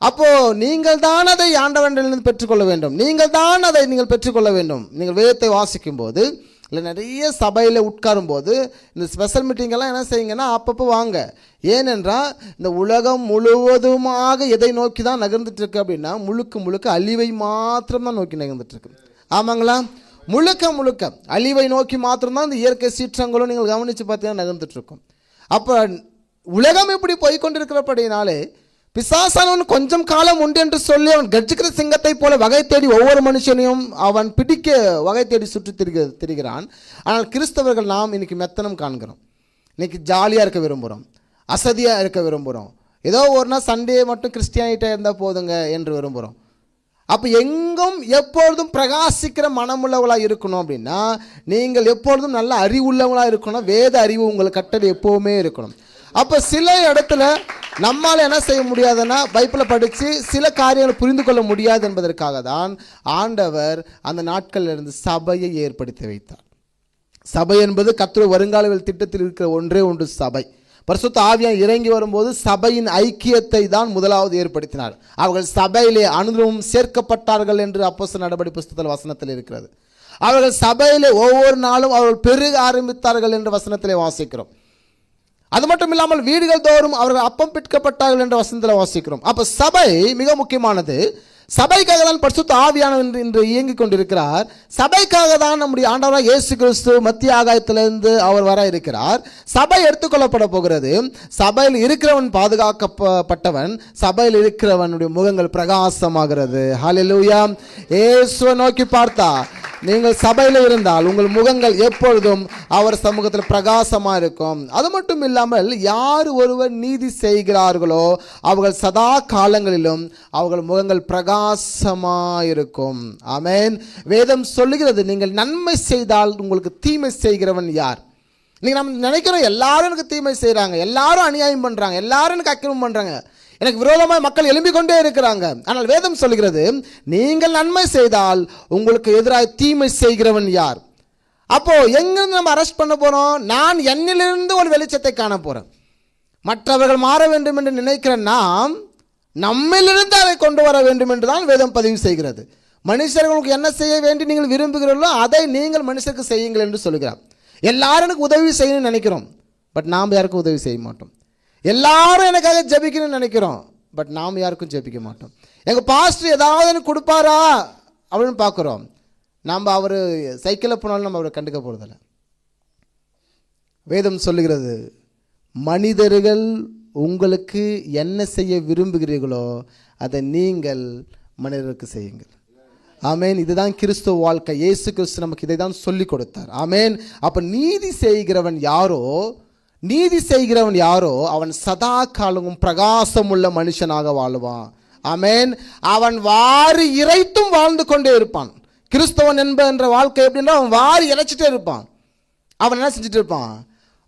அப்போ நீங்கள் தான் அதை ஆண்டவனிலிருந்து பெற்றுக்கொள்ள வேண்டும். நீங்கள் தான் அதை நீங்கள் பெற்றுக்கொள்ள வேண்டும். நீங்கள் வேதத்தை வாசிக்கும் போது, இல்லை நிறைய சபையில் உட்காரும் போது, இந்த ஸ்பெஷல் மீட்டிங்கெல்லாம் என்ன செய்யுங்கன்னா அப்பப்போ வாங்க. ஏனென்றால் இந்த உலகம் முழுவதுமாக எதை நோக்கி தான் நகர்ந்துட்டு இருக்கு அப்படின்னா, முழுக்க அழிவை மாத்திரம்தான் நோக்கி நகர்ந்துட்டு இருக்கு. ஆமாங்களா? முழுக்க அழிவை நோக்கி மாத்திரம்தான் இந்த இயற்கை சீற்றங்களும் நீங்கள் கவனித்து பார்த்தீங்கன்னா நகர்ந்துட்டு இருக்கும். அப்போ உலகம் இப்படி போய்கொண்டிருக்கிறபடினாலே பிசாசானவன் கொஞ்சம் காலம் உண்டு என்று சொல்லி அவன் கர்ஜிக்கிற சிங்கத்தை போல வகை தேடி ஒவ்வொரு மனுஷனையும் அவன் பிடிக்க வகை தேடி சுற்றி திரிகிறான். ஆனால் கிறிஸ்தவர்கள் நாம் இன்னைக்கு மெத்தனம் காண்கிறோம். இன்னைக்கு ஜாலியாக இருக்க விரும்புகிறோம், அசதியாக இருக்க விரும்புகிறோம். ஏதோ ஒரு நாள் சண்டே மட்டும் கிறிஸ்டியானிட்டாக இருந்தால் போதுங்க என்று விரும்புகிறோம். அப்போ எங்கும் எப்பொழுதும் பிரகாசிக்கிற மனமுள்ளவளாக இருக்கணும் அப்படின்னா நீங்கள் எப்பொழுதும் நல்ல அறிவுள்ளவங்களாக இருக்கணும். வேத அறிவு உங்கள் கட்டளை எப்போவுமே இருக்கணும். அப்போ சில இடத்துல நம்மால் என்ன செய்ய முடியாதுன்னா, பைபிளை படித்து சில காரியங்களை புரிந்து கொள்ள முடியாது என்பதற்காக தான் ஆண்டவர் அந்த நாட்களில் இருந்து சபையை ஏற்படுத்தி வைத்தார். சபை என்பது கர்த்தருடைய வருங்கால திட்டத்தில் இருக்கிற ஒன்றே ஒன்று சபை. பரிசுத்த ஆவியானவர் இறங்கி வரும்போது சபையின் ஐக்கியத்தை தான் முதலாவது ஏற்படுத்தினார். அவர்கள் சபையிலே அனுதினமும் சேர்க்கப்பட்டார்கள் என்று அப்போஸ்தலர் நடபடி புஸ்தகத்தில் வசனத்தில் இருக்கிறது. அவர்கள் சபையிலே ஒவ்வொரு நாளும் அவர்கள் பெருக ஆரம்பித்தார்கள் என்று வசனத்திலே வாசிக்கிறோம். அது மட்டும் இல்லாமல் வீடுகள் தோறும் அவர்கள் அப்பம் பிற்கப்பட்டார்கள் என்ற வசனத்தில் வாசிக்கிறோம். அப்போ சபை மிக முக்கியமானது. சபைக்காக தான் பரிசுத்த ஆவியானவர் இன்று இயங்கிக் கொண்டிருக்கிறார். சபைக்காக தான் நம்முடைய ஆண்டவராக இயேசு கிறிஸ்து மத்திய ஆகாயத்திலிருந்து அவர் வர இருக்கிறார். சபை எடுத்துக்கொள்ளப்பட போகிறது. சபையில் இருக்கிறவன் பாதுகாக்கப்பட்டவன், சபையில் இருக்கிறவனுடைய முகங்கள் பிரகாசமாகிறது. ஹல்லேலூயா. இயேசுவை நோக்கி பார்த்தா நீங்கள் சபையில் இருந்தால் உங்கள் முகங்கள் எப்பொழுதும் அவர் சமூகத்தில் பிரகாசமாக இருக்கும். அது மட்டும் இல்லாமல் யார் ஒருவர் நீதி செய்கிறார்களோ அவர்கள் சதா காலங்களிலும் அவர்கள் முகங்கள் பிரகாசமாக இருக்கும். ஆமென். வேதம் சொல்லுகிறது, நீங்கள் நன்மை செய்தால் உங்களுக்கு தீமை செய்கிறவன் யார்? நீங்கள் நம்ம நினைக்கிறோம் எல்லாரும் எனக்கு தீமை செய்கிறாங்க, எல்லாரும் அநியாயம் பண்ணுறாங்க, எல்லாரும் எனக்கு அக்கிரமம் பண்ணுறாங்க, எனக்கு விரோதமாக மக்கள் எழும்பிக் கொண்டே இருக்கிறாங்க. ஆனால் வேதம் சொல்கிறது, நீங்கள் நன்மை செய்தால் உங்களுக்கு எதிராக தீமை செய்கிறவன் யார்? அப்போ எங்கிருந்து நம்ம அரெஸ்ட் பண்ண போறோம்? நான் என்னிலிருந்து ஒரு வெளிச்சத்தை காண போறேன். மற்றவர்கள் மாற வேண்டும் என்று நினைக்கிற நாம் நம்மிலிருந்து அதை கொண்டு வர வேண்டும் என்று தான் வேதம் பதிவு செய்கிறது. மனுஷர்களுக்கு என்ன செய்ய வேண்டி நீங்கள் விரும்புகிறீர்களோ அதை நீங்கள் மனுஷருக்கு செய்யுங்கள் என்று சொல்கிறார். எல்லாரும் எனக்கு உதவி செய்யணும்னு நினைக்கிறோம், பட் நாம் யாருக்கும் உதவி செய்ய மாட்டோம். எல்லாரும் எனக்காக ஜெபிக்கணும்னு நினைக்கிறோம், பட் நாம் யாருக்கும் ஜெபிக்க மாட்டோம். எங்கள் பாஸ்டர் ஏதாவது எனக்கு கொடுப்பாரா அப்படின்னு பார்க்குறோம். நாம் அவர் சைக்கிளில் போனாலும் நம்ம அவரை கண்டுக்க போகிறதில்ல. வேதம் சொல்லுகிறது, மனிதர்கள் உங்களுக்கு என்ன செய்ய விரும்புகிறீர்களோ அதை நீங்கள் மனிதருக்கு செய்யுங்கள். ஆமேன். இதுதான் கிறிஸ்துவ வாழ்க்கை. இயேசு கிறிஸ்து நமக்கு இதை தான் சொல்லி கொடுத்தார். ஆமேன். அப்போ நீதி செய்கிறவன் யாரோ அவன் சதா காலமும் பிரகாசம் உள்ள மனுஷனாக வாழ்வான். ஆமேன். அவன் வாரி இறைத்தும் வாழ்ந்து கொண்டே இருப்பான். கிறிஸ்தவன் என்ற வாழ்க்கை எப்படின்னா அவன் வாரி இறைச்சிட்டே இருப்பான். அவன் என்ன செஞ்சுட்டு இருப்பான்?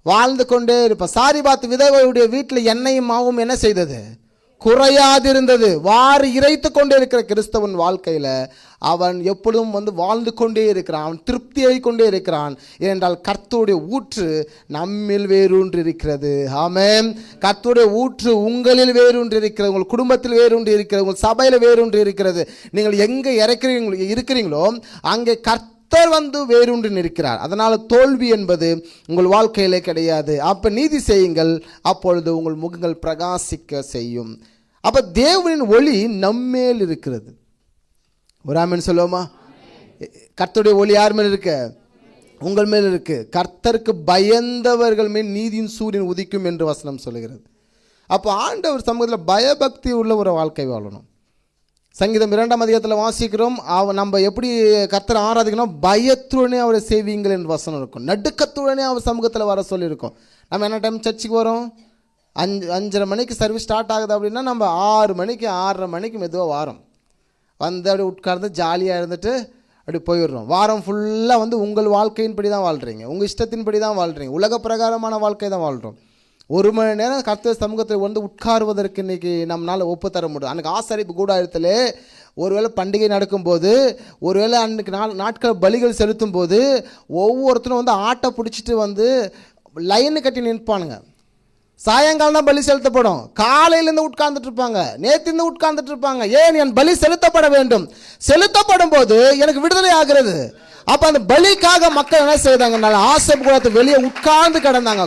வாழ்ந்து கொண்டே இருப்பான். சாரிபாத் விதவையுடைய வீட்டில் எண்ணெயும் மாவும் என்ன செய்தது? குறையாதிருந்தது. வாரி இறைத்து கொண்டே இருக்கிற கிறிஸ்தவன் வாழ்க்கையில் அவன் எப்பொழுதும் வாழ்ந்து கொண்டே இருக்கிறான், அவன் திருப்தியை கொண்டே இருக்கிறான். ஏனென்றால் கர்த்தருடைய ஊற்று நம்மில் வேரூன்றி இருக்கிறது. ஆமென். கர்த்தருடைய ஊற்று உங்களில் வேரூன்றி இருக்கிறது, உங்கள் குடும்பத்தில் வேரூன்றி இருக்கிறது, உங்கள் சபையில் வேரூன்றி இருக்கிறது. நீங்கள் எங்கே இருக்கிறீங்களோ அங்கே கர்த்தர் வேரூன்றி நிற்கிறார். அதனால் தோல்வி என்பது உங்கள் வாழ்க்கையிலே கிடையாது. அப்போ நீதி செய்யுங்கள், அப்பொழுது உங்கள் முகங்கள் பிரகாசிக்க செய்யும். அப்போ தேவனின் ஒளி நம்மேல் இருக்கிறது. ஒரு ஆமென் சொல்லுவோமா? கர்த்தருடைய ஒளி யார் மேல் இருக்கு? உங்கள் மேல் இருக்கு. கர்த்தருக்கு பயந்தவர்கள் மேல் நீதியின் சூரியன் உதிக்கும் என்று வசனம் சொல்லுகிறது. அப்போ ஆண்டவர் சமூகத்தில் பயபக்தி உள்ள ஒரு வாழ்க்கை வாழணும். சங்கீதம் 2ஆம் அதிகாரத்தில் வாசிக்கிறோம், நம்ம எப்படி கர்த்தரை ஆராதிக்கணும், பயத்துடனே அவரை சேவிங்கள் என்று வசனம் இருக்கும். நடுக்கத்துடனே அவர் சமூகத்தில் வர சொல்லியிருக்கோம். நம்ம என்ன டைம் சர்ச்சுக்கு வரோம்? 5:30 மணிக்கு சர்வீஸ் ஸ்டார்ட் ஆகுது அப்படின்னா நம்ம 6 மணிக்கு 6:30 மணிக்கு மெதுவாக வாரம் அப்படியே உட்கார்ந்து ஜாலியாக இருந்துட்டு அப்படி போயிடுறோம். வாரம் ஃபுல்லாக உங்கள் வாழ்க்கையின்படி தான் வாழ்கிறீங்க, உங்கள் இஷ்டத்தின்படி தான் வாழ்கிறீங்க, உலக பிரகாரமான வாழ்க்கை தான் வாழ்கிறோம். 1 மணி நேரம் கர்த்தர் சமூகத்தில் உட்காருவதற்கு இன்றைக்கி நம்மளால் ஒப்பு தர முடியும். அன்றைக்கி ஆசாரிப்பு கூடாரத்தில் ஒருவேளை பண்டிகை நடக்கும்போது, ஒருவேளை அன்றைக்கு நாட்கள் பலிகள் செலுத்தும் போது ஒவ்வொருத்தரும் ஆட்டை பிடிச்சிட்டு லைனு கட்டி நிற்பானுங்க. சாயங்காலம் தான் பலி செலுத்தப்படும். காலையிலேருந்து உட்கார்ந்துட்டு இருப்பாங்க, நேற்றிருந்து உட்கார்ந்துட்டு இருப்பாங்க. ஏன்? என் பலி செலுத்தப்பட வேண்டும். செலுத்தப்படும் போது எனக்கு விடுதலை ஆகிறது. அப்போ அந்த பலிக்காக மக்கள் என்ன செய்தாங்க? ஆசைப்பு கூடத்து வெளியே உட்கார்ந்து கிடந்தாங்க,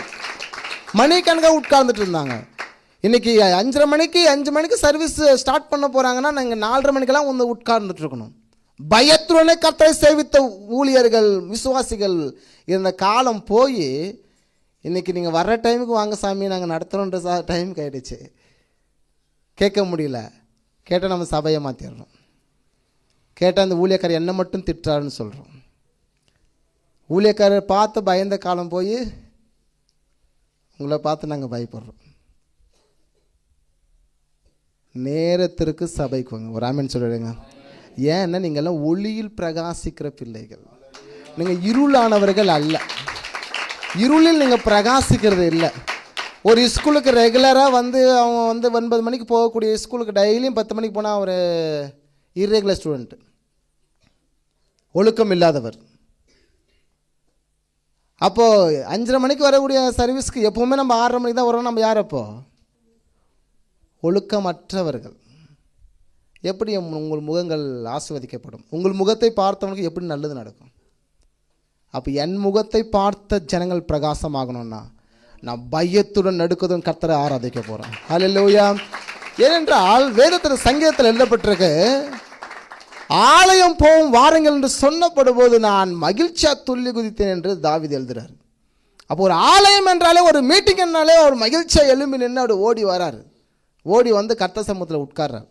மணிக்கணக்காக உட்கார்ந்துட்டு இருந்தாங்க. இன்னைக்கு 5 மணிக்கு சர்வீஸ் ஸ்டார்ட் பண்ண போகிறாங்கன்னா நாங்கள் 4:30 மணிக்கெல்லாம் உட்கார்ந்துட்டு இருக்கணும். பயத்துடனே கர்த்தரை சேவித்த ஊழியர்கள், விசுவாசிகள் இருந்த காலம் போய் இன்றைக்கி நீங்கள் வர்ற டைமுக்கு வாங்க சாமி நாங்கள் நடத்துகிறோன்ற டைமுக்கு ஆகிடுச்சு. கேட்க முடியல. கேட்டால் நம்ம சபையை மாற்றிடுறோம். கேட்டால் அந்த ஊழியக்காரர் என்ன மட்டும் திட்டுறாருன்னு சொல்கிறோம். ஊழியக்காரர் பார்த்து பயந்த காலம் போய் உங்களை பார்த்து நாங்கள் பயப்படுறோம். நேரத்திற்கு சபைக்கு வாங்க. ஒரு ஆமென் சொல்லிடுங்க. ஏன்னா நீங்கள்லாம் ஒளியில் பிரகாசிக்கிற பிள்ளைகள், நீங்கள் இருளானவர்கள் அல்ல. இருளில் நீங்கள் பிரகாசிக்கிறது இல்லை. ஒரு ஸ்கூலுக்கு ரெகுலராக அவங்க 9 மணிக்கு போகக்கூடிய ஸ்கூலுக்கு டெய்லியும் 10 மணிக்கு போனால் ஒரு இர்ரெகுலர் ஸ்டூடெண்ட்டு, ஒழுக்கம் இல்லாதவர். அப்போது 5:30 மணிக்கு வரக்கூடிய சர்வீஸ்க்கு எப்போவுமே நம்ம 6:30 மணிக்கு தான் வரோம். நம்ம யார் அப்போ? ஒழுக்கமற்றவர்கள். எப்படி உங்கள் முகங்கள் ஆசீர்வதிக்கப்படும்? உங்கள் முகத்தை பார்த்தவனுக்கு எப்படி நல்லது நடக்கும்? அப்போ என் முகத்தை பார்த்த ஜனங்கள் பிரகாசமாகணும்னா நான் பயத்துடன் நடுக்கத்துடன் கர்த்தரை ஆராதிக்க போகிறேன். ஹல்லேலூயா. ஏனென்றால் வேதத்தில் சங்கீதத்தில் எழுதப்பட்டிருக்கு, ஆலயம் போகும் வாருங்கள் என்று சொன்னப்படும் போது நான் மகிழ்ச்சியாக துள்ளி குதித்தேன் என்று தாவீது எழுதுறாரு. அப்போ ஒரு ஆலயம் என்றாலே, ஒரு மீட்டிங் என்றாலே ஒரு மகிழ்ச்சியாக எழும்பி நின்று அவர் ஓடி வராரு. ஓடி கர்த்தர் சமூகத்தில் உட்கார்றார்.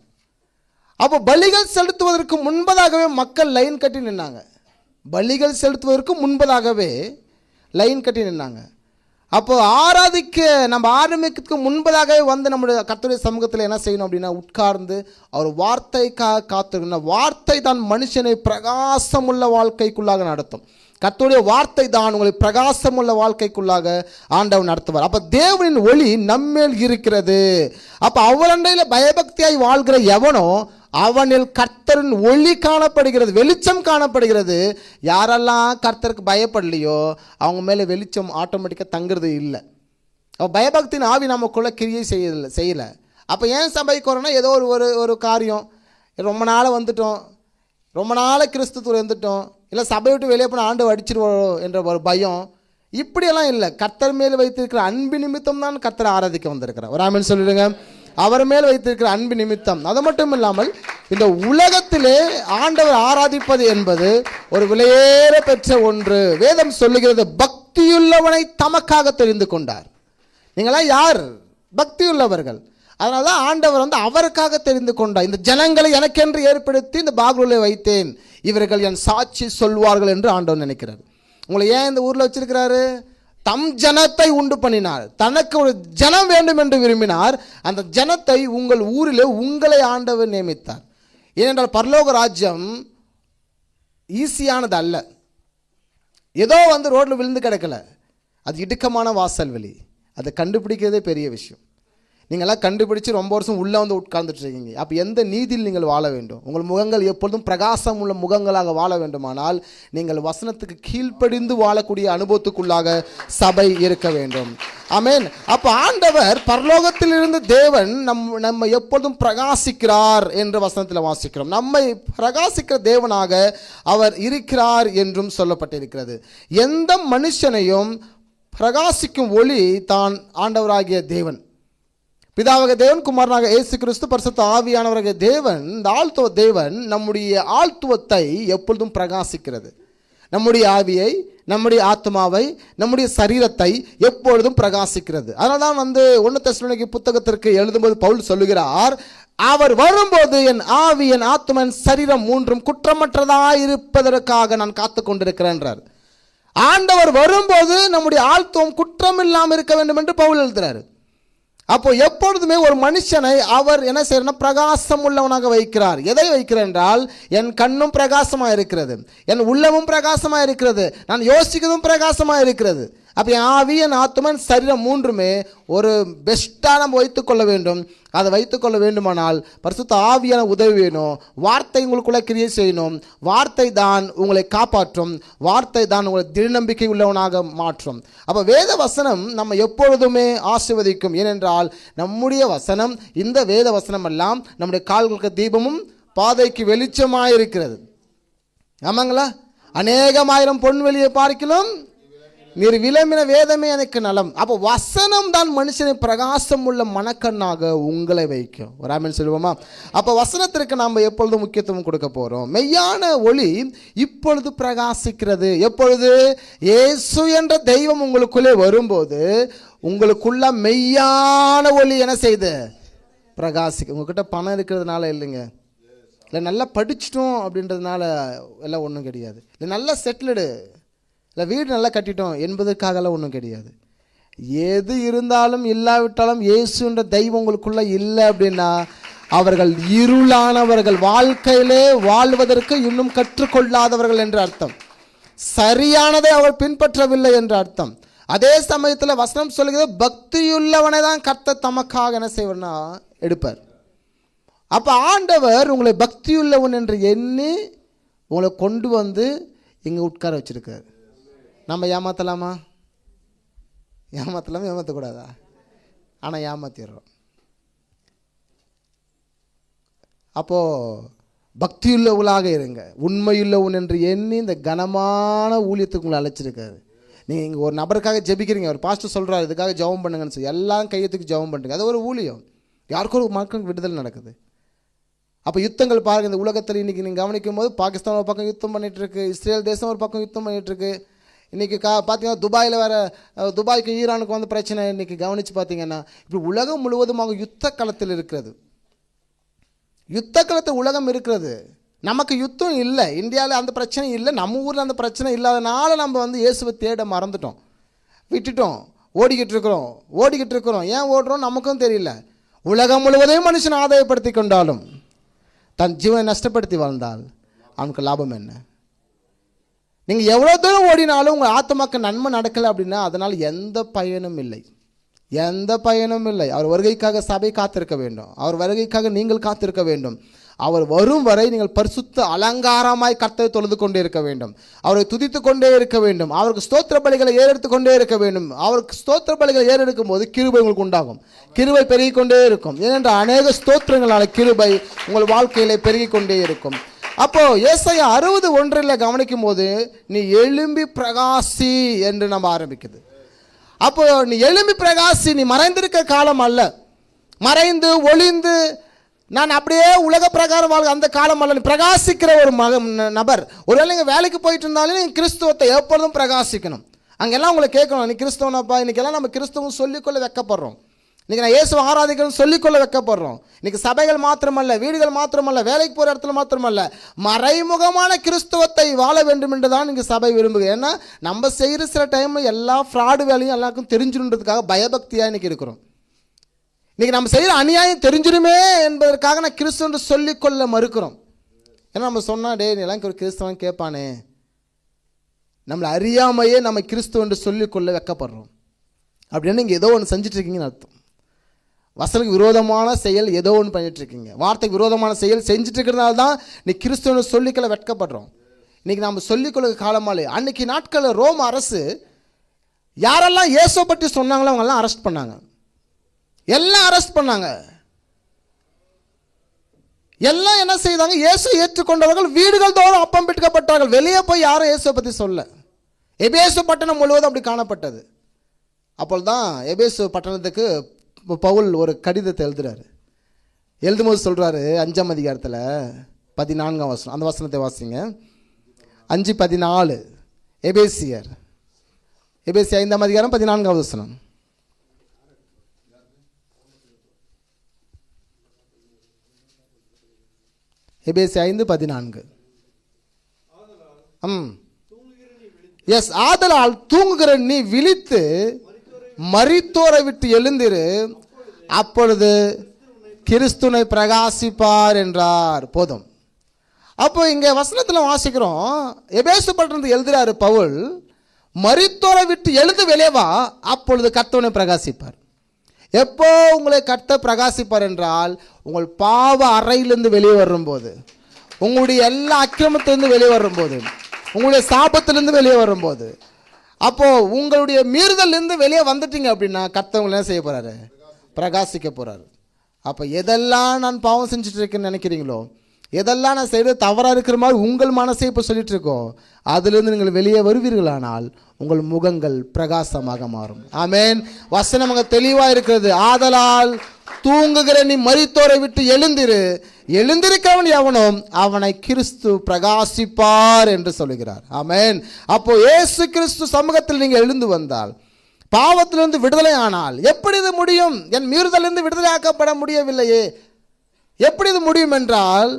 அப்போ பலிகள் செலுத்துவதற்கு முன்பதாகவே மக்கள் லைன் கட்டி நின்னாங்க. பலிகள் செலுத்துவதற்கு முன்பதாகவே லைன் கட்டி நின்னாங்க. அப்போ நம்ம ஆரம்பிக்கிறதுக்கு முன்பதாகவே நம்முடைய கர்த்தருடைய சமூகத்தில் என்ன செய்யணும் அப்படின்னா உட்கார்ந்து அவர் வார்த்தைக்காக காத்திருக்கணும். வார்த்தை தான் மனுஷனை பிரகாசமுள்ள வாழ்க்கைக்குள்ளாக நடத்தும். கர்த்தருடைய வார்த்தை தான் உங்களை பிரகாசமுள்ள வாழ்க்கைக்குள்ளாக ஆண்டவர் நடத்துவார். அப்போ தேவனின் ஒளி நம்மேல் இருக்கிறது. அப்போ அவரண்டையில் பயபக்தியாய் வாழ்கிற எவனோ அவனில் கர்த்தரின் ஒளி காணப்படுகிறது, வெளிச்சம் காணப்படுகிறது. யாரெல்லாம் கர்த்தருக்கு பயப்படலையோ அவங்க மேலே வெளிச்சம் ஆட்டோமேட்டிக்காக தங்குறது இல்லை. அப்போ பயபக்தின் ஆவி நமக்குள்ளே கிரியை செய்யலை. அப்போ ஏன் சபைக்கு வரோன்னா ஏதோ ஒரு காரியம், ரொம்ப நாள் வந்துட்டோம், ரொம்ப நாள் கிறிஸ்துவ இருந்துட்டோம், இல்லை சபை விட்டு வெளியே போனால் ஆண்டு அடிச்சிருவோம் என்ற ஒரு பயம், இப்படியெல்லாம் இல்லை. கர்த்தர் மேல் வைத்திருக்கிற அன்பு நிமித்தம் தான் கர்த்தரை ஆராதிக்க வந்திருக்கிறார். ஒரு ஆமென் சொல்லிடுங்க. அவர் மேல் வைத்திருக்கிற அன்பு நிமித்தம். அது மட்டும் இல்லாமல் இந்த உலகத்திலே ஆண்டவர் ஆராதிப்பது என்பது ஒரு விலையேற பெற்ற ஒன்று. வேதம் சொல்லுகிறது, பக்தியுள்ளவனை தமக்காக தெரிந்து கொண்டார். நீங்களாம் யார்? பக்தியுள்ளவர்கள். அதனால தான் ஆண்டவர் அவருக்காக தெரிந்து கொண்டார். இந்த ஜனங்களை எனக்கென்று ஏற்படுத்தி இந்த பாகுலை வைத்தேன், இவர்கள் என் சாட்சி சொல்வார்கள் என்று ஆண்டவர் நினைக்கிறார். உங்களை ஏன் இந்த ஊரில் வச்சிருக்கிறாரு? தம் ஜனத்தை உண்டு பண்ணினார். தனக்கு ஒரு ஜனம் வேண்டும் என்று விரும்பினார். அந்த ஜனத்தை உங்கள் ஊரிலே உங்களை ஆண்டவர் நியமித்தார். ஏனென்றால் பரலோக ராஜ்யம் ஈஸியானது அல்ல. ஏதோ ரோட்டில் விழுந்து கிடக்கல. அது இடுக்கமான வாசல் வழி. அதை கண்டுபிடிக்கிறதே பெரிய விஷயம். நீங்களாம் கண்டுபிடிச்சு ரொம்ப வருஷம் உள்ளே வந்து உட்கார்ந்துட்டு இருக்கீங்க. அப்போ எந்த நீதியில் நீங்கள் வாழ வேண்டும்? உங்கள் முகங்கள் எப்பொழுதும் பிரகாசம் உள்ள முகங்களாக வாழ வேண்டுமானால் நீங்கள் வசனத்துக்கு கீழ்ப்படிந்து வாழக்கூடிய அனுபவத்துக்குள்ளாக சபை இருக்க வேண்டும். ஆமென். அப்போ ஆண்டவர் பரலோகத்திலிருந்து தேவன் நம்ம எப்பொழுதும் பிரகாசிக்கிறார் என்று வசனத்தில் வாசிக்கிறோம். நம்மை பிரகாசிக்கிற தேவனாக அவர் இருக்கிறார் என்றும் சொல்லப்பட்டிருக்கிறது. எந்த மனுஷனையும் பிரகாசிக்கும் ஒளி தான் ஆண்டவராகிய தேவன், பிதாவாகிய தேவன், குமாரனாக இயேசு கிறிஸ்து, பரிசுத்த ஆவியானவராகிய தேவன். இந்த ஆழ்த்துவ தேவன் நம்முடைய ஆழ்த்துவத்தை எப்பொழுதும் பிரகாசிக்கிறது. நம்முடைய ஆவியை, நம்முடைய ஆத்மாவை, நம்முடைய சரீரத்தை எப்பொழுதும் பிரகாசிக்கிறது. அதனால தான் 1 தெசலோனிக்கே புத்தகத்திற்கு எழுதும்போது பவுல் சொல்லுகிறார், அவர் வரும்போது என் ஆவி, என் ஆத்மா, என் சரீரம் மூன்றும் குற்றமற்றதாய் இருப்பதற்காக நான் காத்து கொண்டிருக்கிறேன் என்றார். ஆண்டவர் வரும்போது நம்முடைய ஆழ்த்துவம் குற்றம் இல்லாமல் இருக்க வேண்டும் என்று பவுல் எழுதுகிறார். அப்போ எப்பொழுதுமே ஒரு மனுஷனை அவர் என்ன செய்யறா, பிரகாசம் உள்ளவனாக வைக்கிறார். எதை வைக்கிறார் என்றால், என் கண்ணும் பிரகாசமாக இருக்கிறது, என் உள்ளமும் பிரகாசமாக இருக்கிறது, நான் யோசிக்கிறதும் பிரகாசமாக இருக்கிறது. அப்போ என் ஆவி, என் ஆத்மா, என் சரீரம் மூன்றுமே ஒரு பெஸ்ட்டாக நம்ம வைத்துக்கொள்ள வேண்டும். அதை வைத்துக்கொள்ள வேண்டுமானால் பரிசுத்த ஆவியான உதவி வேணும். வார்த்தை உங்களுக்குள்ளே கிரியை செய்யணும். வார்த்தை தான் உங்களை காப்பாற்றும். வார்த்தை தான் உங்களை திருநம்பிக்கை உள்ளவனாக மாற்றும். அப்போ வேத வசனம் நம்ம எப்பொழுதுமே ஆசீர்வதிக்கும். ஏனென்றால் நம்முடைய வசனம், இந்த வேத வசனம் எல்லாம் நம்முடைய கால்களுக்கு தீபமும் பாதைக்கு வெளிச்சமாக இருக்கிறது. ஆமாங்களா? அநேகமாயிரம் பொன்வெளியை பார்க்கிலும் நீர் விளம்பின வேதமே எனக்கு நலம். அப்போ வசனம் தான் மனுஷனை பிரகாசம் உள்ள மனக்கண்ணாக உங்களை வைக்கும். ஒரு ஆமென் சொல்லுவோமா? அப்போ வசனத்திற்கு நாம் எப்பொழுதும் முக்கியத்துவம் கொடுக்க போகிறோம். மெய்யான ஒளி இப்பொழுது பிரகாசிக்கிறது. எப்பொழுது? இயேசு என்ற தெய்வம் உங்களுக்குள்ளே வரும்போது உங்களுக்குள்ள மெய்யான ஒளி என்ன செய்து பிரகாசிக்கும். உங்ககிட்ட பணம் இருக்கிறதுனால இல்லைங்க, இல்லை நல்லா படிச்சிட்டோம் அப்படின்றதுனால எல்லாம் ஒன்றும் கிடையாது, இல்லை நல்லா செட்டில்டு, இல்லை வீடு நல்லா கட்டிட்டோம் என்பதற்காகலாம் ஒன்றும் கிடையாது. எது இருந்தாலும் இல்லாவிட்டாலும் இயேசுன்ற தெய்வம் உங்களுக்குள்ளே இல்லை அப்படின்னா அவர்கள் இருளானவர்கள், வாழ்க்கையிலே வாழ்வதற்கு இன்னும் கற்றுக்கொள்ளாதவர்கள் என்று அர்த்தம். சரியானதை அவர் பின்பற்றவில்லை என்று அர்த்தம். அதே சமயத்தில் வசனம் சொல்லுகிறது, பக்தியுள்ளவனை தான் கர்த்தர் தமக்காக என்ன செய்வனா எடுப்பார். அப்போ ஆண்டவர் உங்களை பக்தியுள்ளவன் என்று எண்ணி உங்களை கொண்டு வந்து இங்கே உட்கார வச்சிருக்காரு. நம்ம ஏமாற்றலாமா? ஏமாற்றலாமா? ஏமாற்றக்கூடாதா? ஆனால் ஏமாத்திடுறோம். அப்போது பக்தியுள்ளவளாக இருங்க, உண்மையுள்ளவன் என்று எண்ணி இந்த கனமான ஊழியத்துக்கு உங்களை அழைச்சிருக்காரு. நீங்கள் இங்கே ஒரு நபருக்காக ஜெபிக்கிறீங்க, ஒரு பாஸ்டர் சொல்கிறார் இதுக்காக ஜெபம் பண்ணுங்கன்னு சொல்லி எல்லாம் கையத்துக்கு ஜெபம் பண்ணுறீங்க. அது ஒரு ஊழியம். யாருக்கும் ஒரு மக்களுக்கு விடுதலை நடக்குது. அப்போ யுத்தங்கள் பாருங்கள், இந்த உலகத்தில் இன்றைக்கி நீங்கள் கவனிக்கும் போது பாகிஸ்தான் ஒரு பக்கம் யுத்தம் பண்ணிகிட்ருக்கு, இஸ்ரேல் தேசம் ஒரு பக்கம் யுத்தம் பண்ணிகிட்ருக்கு. இன்றைக்கி பார்த்தீங்கன்னா துபாயில் வேறு, துபாய்க்கு ஈரானுக்கு பிரச்சனை. இன்றைக்கி கவனித்து பார்த்தீங்கன்னா இப்படி உலகம் முழுவதுமாக யுத்த களத்தில் இருக்கிறது. யுத்த களத்தில் உலகம் இருக்கிறது. நமக்கு யுத்தம் இல்லை, இந்தியாவில் அந்த பிரச்சனை இல்லை, நம்ம ஊரில் அந்த பிரச்சனை இல்லாதனால நம்ம இயேசுவை தேட மறந்துட்டோம், விட்டுட்டோம், ஓடிக்கிட்டு இருக்கிறோம். ஏன் ஓடுறோம் நமக்கும் தெரியல. உலகம் முழுவதையும் மனுஷன் ஆதாயப்படுத்தி கொண்டாலும் தன் ஜீவனை நஷ்டப்படுத்தி வாழ்ந்தால் அவனுக்கு லாபம் என்ன? நீங்கள் எவ்வளோ தூரம் ஓடினாலும் உங்கள் ஆத்மாக்கு நன்மை நடக்கலை அப்படின்னா அதனால் எந்த பயனும் இல்லை. அவர் வருகைக்காக சபை காத்திருக்க வேண்டும். அவர் வருகைக்காக நீங்கள் காத்திருக்க வேண்டும். அவர் வரும் வரை நீங்கள் பரிசுத்த அலங்காரமாய் கர்த்தரை தொழுது கொண்டே இருக்க வேண்டும். அவரை துதித்து கொண்டே இருக்க வேண்டும். அவருக்கு ஸ்தோத்திர பலிகளை ஏறெடுத்து கொண்டே இருக்க வேண்டும். அவருக்கு ஸ்தோத்திர பலிகளை ஏறெடுக்கும் போது கிருபை உங்களுக்கு உண்டாகும். கிருபை பெருகிக் கொண்டே இருக்கும். ஏனென்றால் அநேக ஸ்தோத்திரங்களான கிருபை உங்கள் வாழ்க்கையிலே பெருகிக் கொண்டே இருக்கும். அப்போ ஏசாயா 60:1 கவனிக்கும் போது நீ எழும்பி பிரகாசி என்று நம்ம ஆரம்பிக்குது. அப்போ நீ எழும்பி பிரகாசி, நீ மறைந்திருக்க காலம் அல்ல, மறைந்து ஒளிந்து நான் அப்படியே உலக பிரகாரம் வாழ்க அந்த காலம் அல்ல. நீ பிரகாசிக்கிற ஒரு நபர். ஒருவேளை நீங்கள் வேலைக்கு போயிட்டு இருந்தாலும் நீங்கள் கிறிஸ்துவத்தை எப்பொழுதும் பிரகாசிக்கணும். அங்கெல்லாம் உங்களை கேட்கணும், நீ கிறிஸ்தவனப்பா. இன்றைக்கெல்லாம் நம்ம கிறிஸ்தவம் சொல்லிக்கொள்ள வெக்கப்படுறோம். இன்றைக்கி நான் இயேசுவை ஆராதிக்கணும்னு சொல்லிக்கொள்ள வைக்கப்படுறோம். இன்றைக்கி சபைகள் மாத்திரமல்ல, வீடுகள் மாத்திரமல்ல, வேலைக்கு போகிற இடத்துல மாத்திரமல்ல, மறைமுகமான கிறிஸ்துவத்தை வாழ வேண்டும் என்று தான் இங்கே சபை விரும்புகிறேன். ஏன்னா நம்ம செய்கிற சில டைமில் எல்லா ஃப்ராடு வேலையும் எல்லாருக்கும் தெரிஞ்சிடுன்றதுக்காக பயபக்தியாக இன்றைக்கி இருக்கிறோம். இன்றைக்கி நம்ம செய்கிற அநியாயம் தெரிஞ்சிடுமே என்பதற்காக நான் கிறிஸ்துவன்று சொல்லிக்கொள்ள மறுக்கிறோம். ஏன்னா நம்ம சொன்னால் டே எல்லாம் ஒரு கிறிஸ்தவன் கேட்பானே, நம்மளை அறியாமையே நம்ம கிறிஸ்துவன்று சொல்லிக்கொள்ள வைக்கப்படுறோம். அப்படின்னு இங்கே ஏதோ ஒன்று செஞ்சிட்ருக்கீங்கன்னு அர்த்தம். வசனுக்கு விரோதமான செயல் ஏதோ ஒன்று பண்ணிட்டு இருக்கீங்க. வார்த்தைக்கு விரோதமான செயல் செஞ்சுட்டு இருக்கிறதுனால தான் நீ கிறிஸ்துவனை சொல்லிக்கொள்ள வெட்கப்படுறோம். இன்னைக்கு நாம் சொல்லிக்கொள்ள காலமாலே. அன்னைக்கு நாட்களில் ரோம அரசு யாரெல்லாம் இயேசுவை பற்றி சொன்னாங்களோ அவங்கெல்லாம் அரெஸ்ட் பண்ணாங்க. எல்லாம் அரெஸ்ட் பண்ணாங்க. எல்லாம் என்ன செய்தாங்க? இயேசு ஏற்றுக்கொண்டவர்கள் வீடுகள் தோறும் அப்பம் பிடிக்கப்பட்டார்கள். வெளியே போய் யாரும் இயேசுவை பற்றி சொல்ல. எபேசு பட்டணம் முழுவதும் அப்படி காணப்பட்டது. அப்போதான் எபேசு பட்டணத்துக்கு பவுல் ஒரு கடிதத்தை எழுதுறாரு. எழுதும்போது சொல்றாரு 5ஆம் அதிகாரத்தில் 14ஆம் வசனம், அந்த வசனத்தை வாசிங்க. 5:14 எபேசியர் 5ஆம் அதிகாரம் 14ஆம் வசனம். எபேசி 5:14. எஸ், ஆதலால் தூங்குகிற நீ விழித்து மரித்தோரை விட்டு எழுந்திரு, அப்பொழுது கிறிஸ்துனை பிரகாசிப்பார் என்றார். போதும். அப்போ இங்கே வசனத்தில் வாசிக்கிறோம், எபேசு பட்டணத்துக்கு எழுதுறாரு பவுல், மரித்தோரை விட்டு எழுந்து வெளியே வா, அப்பொழுது கர்த்தனை பிரகாசிப்பார். எப்போ உங்களை கர்த்தர் பிரகாசிப்பார் என்றால், உங்கள் பாவ அறையிலிருந்து வெளியே வரும்போது, உங்களுடைய எல்லா அக்கிரமத்திலிருந்து வெளியே வரும்போது, உங்களுடைய சாபத்திலிருந்து வெளியே வரும்போது, அப்போ உங்களுடைய மீறுதலிருந்து வெளியே வந்துட்டீங்க அப்படின்னா கர்த்தர் உங்களை என்ன செய்ய போறாரு? பிரகாசிக்க போறாரு. அப்போ எதெல்லாம் நான் பாவம் செஞ்சுட்டு இருக்கேன்னு நினைக்கிறீங்களோ, எதெல்லாம் நான் செய்கிறது தவறாக இருக்கிற மாதிரி உங்கள் மனசை இப்போ சொல்லிட்டு இருக்கோம், அதிலிருந்து நீங்கள் வெளியே வருவீர்களானால் உங்கள் முகங்கள் பிரகாசமாக மாறும். ஆமென். வசனம் அங்கே தெளிவாக இருக்கிறது. ஆதலால் தூங்குகிற நீ மரித்தோரை விட்டு எழுந்திரு, எழுந்திருக்கிறவன் எவனோ அவனை கிறிஸ்து பிரகாசிப்பார் என்று சொல்லுகிறார். ஆமென். அப்போ இயேசு கிறிஸ்து சமூகத்தில் நீங்கள் எழுந்து வந்தால், பாவத்திலிருந்து விடுதலை ஆனால், எப்படி இது முடியும்? என் மீறுதலிருந்து விடுதலை ஆக்கப்பட முடியவில்லையே. எப்படி இது முடியும் என்றால்,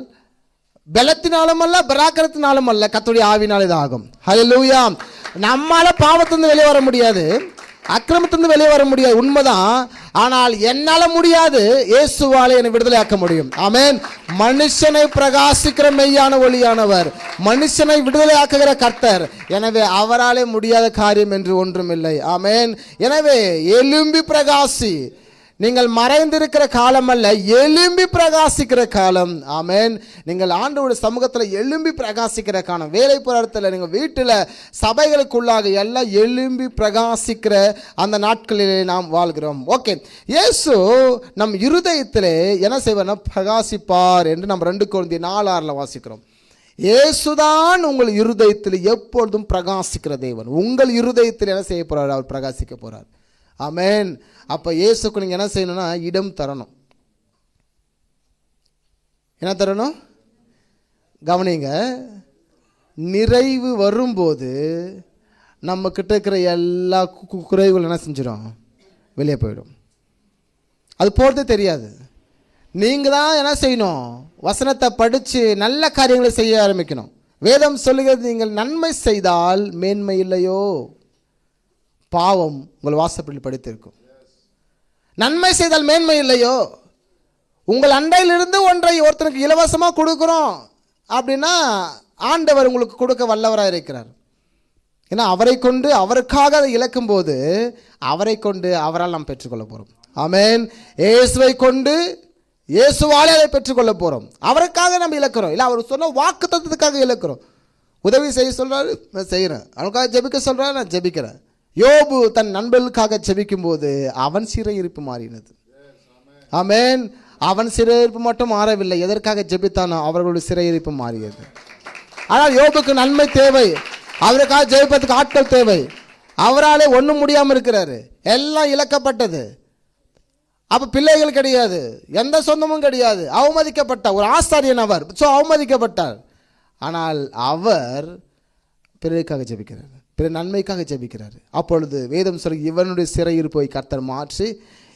பலத்தினாலும் அல்ல, பராக்கிரத்தினாலும் அல்ல, கர்த்தருடைய ஆவியினால் இது ஆகும். ஹல்லேலூயா. நம்மால பாவத்திலிருந்து வெளியே வர முடியாது, அக்கிரமத்திலிருந்து வெளியே வர முடியாது, உண்மைதான். ஆனால் என்னால முடியாது, இயேசுவாலே என்னை விடுதலை ஆக்க முடியும். ஆமென். மனுஷனை பிரகாசிக்கிற மெய்யான ஒளியானவர், மனுஷனை விடுதலை ஆக்குகிற கர்த்தர். எனவே அவராலே முடியாத காரியம் என்று ஒன்றுமில்லை. ஆமென். எனவே எழும்பி பிரகாசி. நீங்கள் மறைந்திருக்கிற காலம் அல்ல, எழும்பி பிரகாசிக்கிற காலம். ஆமென். நீங்கள் ஆண்டவருடைய சமூகத்தில் எழும்பி பிரகாசிக்கிற காலம். வேலை போராட்டத்தில், நீங்கள் வீட்டில், சபைகளுக்குள்ளாக எல்லாம் எழும்பி பிரகாசிக்கிற அந்த நாட்களிலே நாம் வாழ்கிறோம். ஓகே, இயேசு நம் இருதயத்திலே என்ன செய்வார்னா பிரகாசிப்பார் என்று நம்ம 2 கொரிந்தியர் 4:6 வாசிக்கிறோம். இயேசுதான் உங்கள் இருதயத்தில் எப்பொழுதும் பிரகாசிக்கிற தேவன். உங்கள் இருதயத்தில் என்ன செய்ய போறார்? அவர் பிரகாசிக்க போறார். ஆமென். அப்போ இயேசுக்கு நீங்கள் என்ன செய்யணும்னா இடம் தரணும். என்ன தரணும்? கவனிங்க. நிறைவு வரும்போது நம்ம கிட்ட இருக்கிற எல்லா குறைவுகள் என்ன செஞ்சிடும்? வெளியே போயிடும். அது போகிறதே தெரியாது. நீங்கள் தான் என்ன செய்யணும்? வசனத்தை படித்து நல்ல காரியங்களை செய்ய ஆரம்பிக்கணும். வேதம் சொல்லுகிறது, நீங்கள் நன்மை செய்தால் மேன்மை இல்லையோ, பாவம் உங்கள் வாசப்படியில் படித்திருக்கும். நன்மை செய்தால் மேன்மை இல்லையோ. உங்கள் அண்டையிலிருந்து ஒன்றை ஒருத்தனுக்கு இலவசமாக கொடுக்குறோம் அப்படின்னா ஆண்டவர் உங்களுக்கு கொடுக்க வல்லவராக இருக்கிறார். ஏன்னா அவரை கொண்டு, அவருக்காக அதை இழக்கும் போது அவரை கொண்டு அவரால் நாம் பெற்றுக்கொள்ள போகிறோம். ஆமென். இயேசுவை கொண்டு இயேசுவாலே அதை பெற்றுக்கொள்ள போகிறோம். அவருக்காக நம்ம இழக்கிறோம். இல்லை, அவர் சொன்ன வாக்கு தத்துவத்துக்காக இழக்கிறோம். உதவி செய்ய சொல்கிறாரு, நான் செய்கிறேன். அவனுக்காக ஜெபிக்க சொல்கிறாரு, நான் ஜெபிக்கிறேன். யோபு தன் நண்பர்களுக்காக ஜெபிக்கும் போது அவன் சிறையிருப்பு மாறினது. ஆமென். அவன் சிறையிருப்பு மட்டும் மாறவில்லை, எதற்காக ஜெபித்தானோ அவர்களுடைய சிறையிருப்பு மாறியது. ஆனால் யோபுக்கு நன்மை தேவை, அவருக்காக ஜெபிப்பதற்கு ஆட்கள் தேவை. அவராலே ஒன்றும் முடியாமல் இருக்கிறாரு, எல்லாம் இழக்கப்பட்டது. அப்போ பிள்ளைகள் கிடையாது, எந்த சொந்தமும் கிடையாது, அவமதிக்கப்பட்டார். ஒரு ஆசாரியன் அவர், ஸோ அவமதிக்கப்பட்டார். ஆனால் அவர் பிறருக்காக ஜெபிக்கிறார், பிற நன்மைக்காக ஜெபிக்கிறார். அப்பொழுது வேதம் சொல்லி இவனுடைய சிறையிருப்பை கர்த்தர் மாற்றி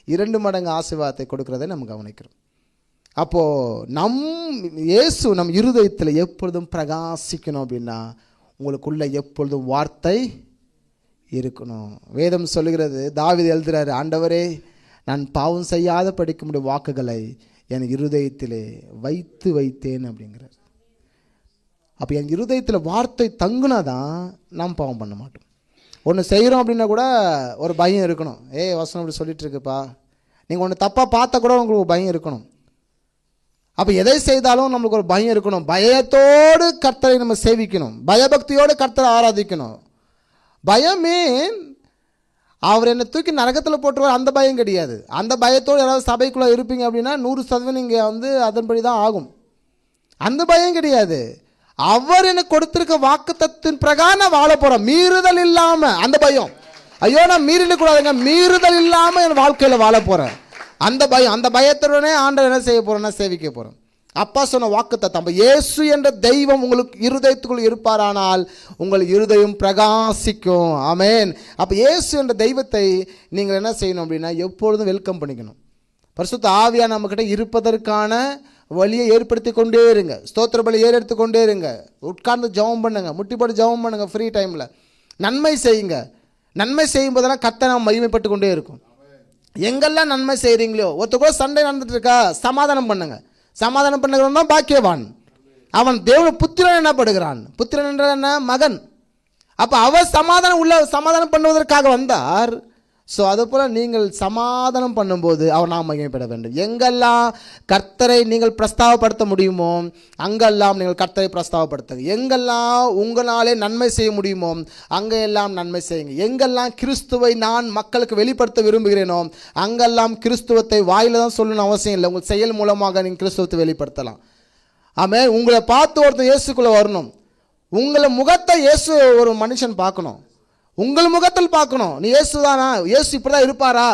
2 மடங்கு ஆசீர்வாதத்தை கொடுக்கிறதை நம்ம கவனிக்கிறோம். அப்போது இயேசு நம் இருதயத்தில் எப்பொழுதும் பிரகாசிக்கணும் அப்படின்னா உங்களுக்குள்ள எப்பொழுதும் வார்த்தை இருக்கணும். வேதம் சொல்லுகிறது, தாவீது எழுதுகிறாரு, ஆண்டவரே நான் பாவம் செய்யாத படிக்க முடிய வாக்குகளை என் இருதயத்திலே வைத்தேன் அப்படிங்கிறார். அப்போ என் இருதயத்தில் வார்த்தை தங்குனா தான் நாம் பாவம் பண்ண மாட்டோம். ஒன்று செய்கிறோம் அப்படின்னா கூட ஒரு பயம் இருக்கணும். வசனம் அப்படி சொல்லிட்டு இருக்குப்பா, நீங்கள் ஒன்று தப்பாக பார்த்தா கூட உங்களுக்கு ஒரு பயம் இருக்கணும். அப்போ எதை செய்தாலும் நம்மளுக்கு ஒரு பயம் இருக்கணும். பயத்தோடு கர்த்தரை நம்ம சேவிக்கணும், பயபக்தியோடு கர்த்தரை ஆராதிக்கணும். பயமே அவர் என்னை தூக்கி நரகத்தில் போட்டுருவார் அந்த பயம் கிடையாது. அந்த பயத்தோடு யாராவது சபைக்குள்ளே இருப்பீங்க அப்படின்னா 100% நீங்கள் அதன்படி தான் ஆகும். அந்த பயம் கிடையாது. அவர் எனக்கு கொடுத்திருக்க வாக்குத்தத்தின் பிரகாரம் வாழ போகிறோம், மீறுதல் இல்லாமல். அந்த பயம், ஐயோ நான் மீறிடக்கூடாதுங்க, மீறுதல் இல்லாமல் என் வாழ்க்கையில் வாழ போகிறேன், அந்த பயம். அந்த பயத்துடனே ஆண்டவர் என்ன செய்ய போகிறோன்னா சேவிக்க போகிறோம். அப்பா சொன்ன வாக்குத்தத்தம், இயேசு என்ற தெய்வம் உங்களுக்கு இருதயத்துக்குள் இருப்பாரானால் உங்கள் இருதயம் பிரகாசிக்கும். ஆமென். அப்போ இயேசு என்ற தெய்வத்தை நீங்கள் என்ன செய்யணும் அப்படின்னா எப்பொழுதும் வெல்கம் பண்ணிக்கணும். பரிசுத்த ஆவியாக நம்மக்கிட்ட இருப்பதற்கான வழியை ஏற்படுத்தி கொண்டே இருங்க. ஸ்தோத்திர பலி ஏறெடுத்து கொண்டே இருங்க. உட்கார்ந்து ஜெபம் பண்ணுங்க, முட்டி போட்டு ஜெபம் பண்ணுங்க. ஃப்ரீ டைமில் நன்மை செய்யுங்க. நன்மை செய்யும் போதெல்லாம் கர்த்தர் நாம் மகிமைப்பட்டு கொண்டே இருக்கும். எங்கெல்லாம் நன்மை செய்கிறீங்களோ, ஒருத்தர் கூட சண்டை நடந்துட்டு இருக்கா, சமாதானம் பண்ணுங்க. சமாதானம் பண்ணுகிறவன் தான் பாக்கியவான். அவன் தேவ புத்திரன் என்னப்படுகிறான். புத்திரன் என்ற என்ன? மகன். அப்போ அவர் சமாதானம் பண்ணுவதற்காக வந்தார். ஸோ அதுபோல் நீங்கள் சமாதானம் பண்ணும்போது அவர் நாம் மகிமைப்பட வேண்டும். எங்கெல்லாம் கர்த்தரை நீங்கள் பிரஸ்தாவப்படுத்த முடியுமோ அங்கெல்லாம் நீங்கள் கர்த்தரை பிரஸ்தாவப்படுத்துங்க. எங்கெல்லாம் உங்களாலே நன்மை செய்ய முடியுமோ அங்கெல்லாம் நன்மை செய்யுங்க. எங்கெல்லாம் கிறிஸ்துவை நான் மக்களுக்கு வெளிப்படுத்த விரும்புகிறேனோ அங்கெல்லாம் கிறிஸ்துவத்தை வாயில தான் சொல்லணும்னு அவசியம் இல்லை. உங்கள் செயல் மூலமாக நீங்கள் கிறிஸ்துவத்தை வெளிப்படுத்தலாம். ஆமென். உங்களை பார்த்து ஒருத்தர் இயேசுக்குள்ளே வரணும். உங்களை முகத்தை இயேசு ஒரு மனுஷன் பார்க்கணும். உங்கள் முகத்தில் பார்க்கணும். நீ இயேசு தானா? இயேசு இப்படி தான் இருப்பாரா?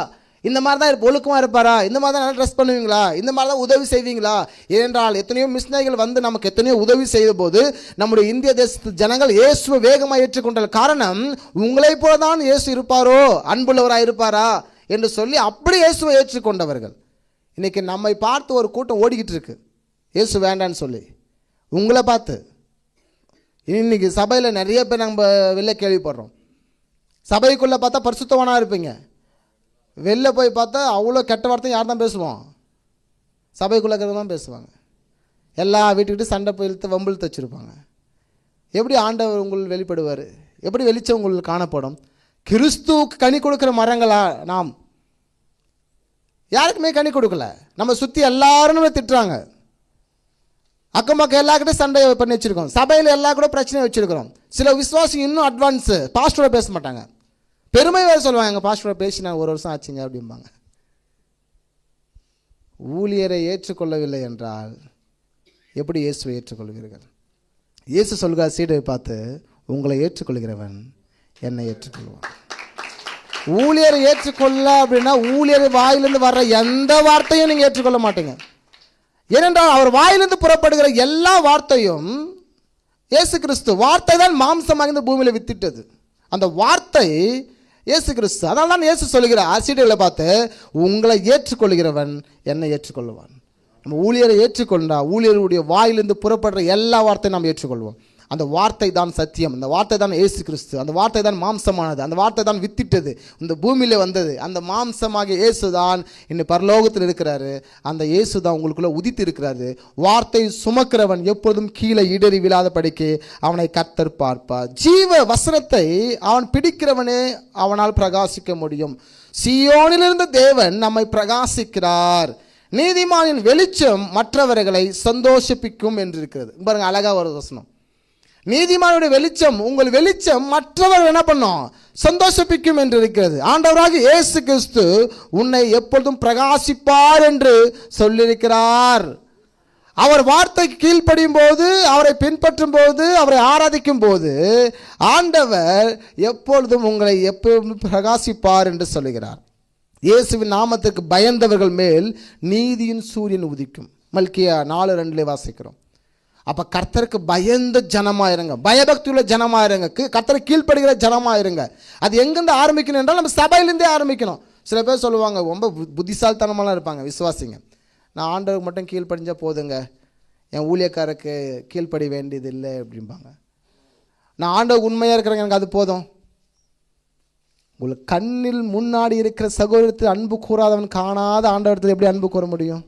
இந்த மாதிரி தான் ஒழுக்கமாக இருப்பாரா? இந்த மாதிரி தான் நல்லா ட்ரெஸ் பண்ணுவீங்களா? இந்த மாதிரி தான் உதவி செய்வீங்களா? ஏனென்றால் எத்தனையோ மிஷினரிகள் வந்து நமக்கு எத்தனையோ உதவி செய்த போது நம்முடைய இந்திய தேசத்து ஜனங்கள் இயேசுவை வேகமாக ஏற்றுக்கொண்ட காரணம் உங்களை போல தான் இயேசு இருப்பாரோ, அன்புள்ளவராக இருப்பாரா என்று சொல்லி அப்படி இயேசுவை ஏற்றுக்கொண்டவர்கள். இன்றைக்கி நம்மை பார்த்து ஒரு கூட்டம் ஓடிக்கிட்டு இருக்கு, இயேசு வேண்டான்னு சொல்லி. உங்களை பார்த்து இன்றைக்கி சபையில் நிறைய பேர் நம்ம வெளில கேள்விப்படுறோம். சபைக்குள்ளே பார்த்தா பரிசுத்தவானாக இருப்பீங்க, வெளில போய் பார்த்தா அவ்வளோ கெட்ட வார்த்தை யார் தான் பேசுவோம்? சபைக்குள்ளே இருக்கிறவங்க தான் பேசுவாங்க. எல்லா வீட்டுக்கிட்ட சண்டை போயிழுத்து வம்பிழுத்து வச்சுருப்பாங்க. எப்படி ஆண்டவர் உங்களுக்கு வெளிப்படுவார்? எப்படி வெளிச்சம் உங்களுக்கு காணப்படும்? கிறிஸ்துவுக்கு கனி கொடுக்குற மரங்களா நாம்? யாருக்குமே கனி கொடுக்கல. நம்ம சுற்றி எல்லாரும் நம்ம திட்டுறாங்க. அக்கம் பக்கம் எல்லாருக்கிட்ட சண்டை பண்ணி வச்சுருக்கோம். சபையில் எல்லா கூட பிரச்சனை வச்சுருக்கிறோம். சில விசுவாசி இன்னும் அட்வான்ஸு, பாஸ்டரோட பேச மாட்டாங்க, பெருமை வேறு சொல்லுவாங்க. எங்கள் பாஸ்டரோட பேசி நான் 1 வருஷம் ஆச்சுங்க அப்படிம்பாங்க. ஊழியரை ஏற்றுக்கொள்ளவில்லை என்றால் எப்படி இயேசுவை ஏற்றுக்கொள்வீர்கள்? இயேசு சொல்கிற சீடை பார்த்து, உங்களை ஏற்றுக்கொள்கிறவன் என்னை ஏற்றுக்கொள்வான். ஊழியரை ஏற்றுக்கொள்ள அப்படின்னா ஊழியர் வாயிலிருந்து வர்ற எந்த வார்த்தையும் நீங்கள் ஏற்றுக்கொள்ள மாட்டீங்க. ஏனென்றால் அவர் வாயிலிருந்து புறப்படுகிற எல்லா வார்த்தையும் இயேசு கிறிஸ்து. வார்த்தை தான் மாம்சமாக இந்த பூமியில் வித்திட்டது. அந்த வார்த்தை இயேசு கிறிஸ்து. அதனால தான் இயேசு சொல்கிறார் ஆசிரியர்களை பார்த்து, உங்களை ஏற்றுக்கொள்கிறவன் என்னை ஏற்றுக்கொள்வான். நம்ம ஊழியரை ஏற்றுக்கொண்டா ஊழியருடைய வாயிலிருந்து புறப்படுற எல்லா வார்த்தையும் நாம் ஏற்றுக்கொள்வோம். அந்த வார்த்தை தான் சத்தியம், அந்த வார்த்தை தான் இயேசு கிறிஸ்து, அந்த வார்த்தை தான் மாம்சமானது, அந்த வார்த்தை தான் வித்திட்டது, இந்த பூமியில் வந்தது. அந்த மாம்சமாக இயேசு தான் இன்னும் பரலோகத்தில் இருக்கிறாரு. அந்த இயேசு தான் உங்களுக்குள்ளே உதித்து இருக்கிறாரு. வார்த்தை சுமக்கிறவன் எப்பொழுதும் கீழே இடறி விழாத படிக்கு அவனை கர்த்தர் பார்ப்பார். ஜீவ வசனத்தை அவன் பிடிக்கிறவனே அவனால் பிரகாசிக்க முடியும். சீயோனிலிருந்து தேவன் நம்மை பிரகாசிக்கிறார். நீதிமானின் வெளிச்சம் மற்றவர்களை சந்தோஷிப்பிக்கும் என்று இருக்கிறது. பாருங்க, அழகா ஒரு வசனம். நீதிமானுடைய வெளிச்சம், உங்கள் வெளிச்சம் மற்றவர்கள் என்ன பண்ணும்? சந்தோஷிப்பிக்கும் என்று இருக்கிறது. ஆண்டவராகிய இயேசு கிறிஸ்து உன்னை எப்பொழுதும் பிரகாசிப்பார் என்று சொல்லியிருக்கிறார். அவர் வார்த்தைக்கு கீழ்ப்படியும் போது, அவரை பின்பற்றும் போது, அவரை ஆராதிக்கும் போது ஆண்டவர் எப்பொழுதும் உங்களை எப்பொழுதும் பிரகாசிப்பார் என்று சொல்லுகிறார். இயேசுவின் நாமத்துக்கு பயந்தவர்கள் மேல் நீதியின் சூரியன் உதிக்கும். மல்கியா 4:2 வாசிக்கிறோம். அப்போ கர்த்தருக்கு பயந்த ஜனமாயிருங்க, பயபக்தியுள்ள ஜனமாயிருங்க, கர்த்தரை கீழ்ப்படுகிற ஜனமாயிருங்க. அது எங்கேருந்து ஆரம்பிக்கணும் என்றால் நம்ம சபையிலேருந்தே ஆரம்பிக்கணும். சில பேர் சொல்லுவாங்க, ரொம்ப புத்திசாலித்தனமாலாம் இருப்பாங்க விசுவாசிங்க, நான் ஆண்டவருக்கு மட்டும் கீழ்ப்படிஞ்சால் போதுங்க, என் ஊழியக்காரருக்கு கீழ்ப்படி வேண்டியது இல்லை அப்படிம்பாங்க. நான் ஆண்டவர் உண்மையாக இருக்கிறேங்க, எனக்கு அது போதும். உங்களுக்கு கண்ணில் முன்னாடி இருக்கிற சகோதரத்தில் அன்பு கூறாதவன் காணாத ஆண்டவரத்தில் எப்படி அன்பு கூற முடியும்?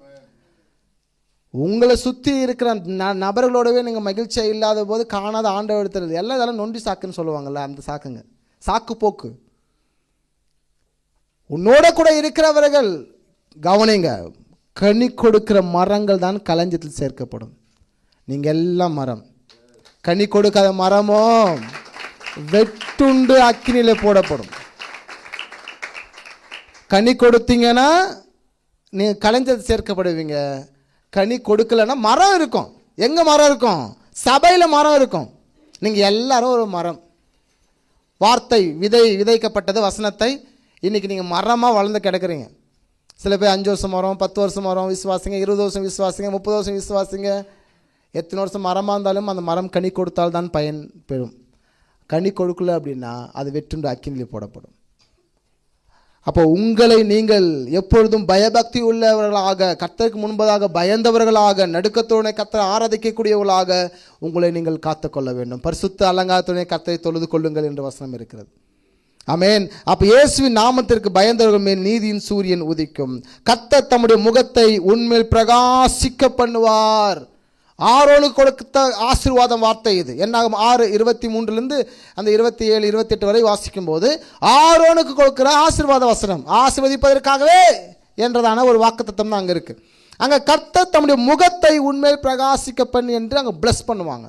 உங்களை சுற்றி இருக்கிற நபர்களோடவே நீங்கள் மகிழ்ச்சியாக இல்லாத போது காணாத ஆண்டவரத்தில் எல்லாம் இதெல்லாம் நொண்டி சாக்குன்னு சொல்லுவாங்கள்ல, அந்த சாக்குங்க, சாக்கு போக்கு. உன்னோட கூட இருக்கிறவர்கள் கவனிங்க, கனி கொடுக்கிற மரங்கள் தான் களஞ்சியத்தில் சேர்க்கப்படும். நீங்கள் எல்லாம் மரம். கனி கொடுக்காத மரமோ வெட்டுண்டு அக்கினியில போடப்படும். கனி கொடுத்தீங்கன்னா நீங்கள் களஞ்சியத்தில் சேர்க்கப்படுவீங்க. கனி கொடுக்கலன்னா மரம் இருக்கும். எங்கே மரம் இருக்கும்? சபையில் மரம் இருக்கும். நீங்கள் எல்லாரும் ஒரு மரம். வார்த்தை விதைக்கப்பட்டது வசனத்தை இன்றைக்கி நீங்கள் மரமாக வளர்ந்து கிடக்குறீங்க. சில பேர் 5 வருஷம் மரம், 10 வருஷம் மரம் விசுவாசிங்க, 20 வருஷம் விசுவாசிங்க, 30 வருஷம் விசுவாசிங்க. எத்தனை வருஷம் மரமாக இருந்தாலும் அந்த மரம் கனி கொடுத்தால் தான் பயன் பெறும். கனி கொடுக்கல அப்படின்னா அது வெட்டுண்டு அக்கினியில் போடப்படும். அப்போ உங்களை நீங்கள் எப்பொழுதும் பயபக்தி உள்ளவர்களாக, கர்த்தருக்கு முன்பதாக பயந்தவர்களாக, நடுக்கத்தோடு கர்த்தரை ஆராதிக்கக்கூடியவர்களாக உங்களை நீங்கள் காத்துக்கொள்ள வேண்டும். பரிசுத்த அலங்காரத்துடனே கர்த்தரை தொழுது கொள்ளுங்கள் என்று வசனம் இருக்கிறது. ஆமென். அப்போ இயேசுவின் நாமத்திற்கு பயந்தவர்கள் மேல் நீதியின் சூரியன் உதிக்கும். கர்த்தர் தம்முடைய முகத்தை உன்மேல் பிரகாசிக்க பண்ணுவார். ஆரோனுக்கு கொடுத்த ஆசீர்வாதம் வார்த்தை இது. என்னாகும் 6:23 அந்த 27, 28 வரை வாசிக்கும் போது ஆரோனுக்கு கொடுக்கிற ஆசீர்வாத வசனம், ஆசீர்வதிப்பதற்காகவே என்றதான ஒரு வாக்குத்தத்தம் தான் அங்கே இருக்குது. அங்கே கர்த்தர் தம்முடைய முகத்தை உன்மேல் பிரகாசிக்க பண்ணு என்று அங்கே பிளஸ் பண்ணுவாங்க.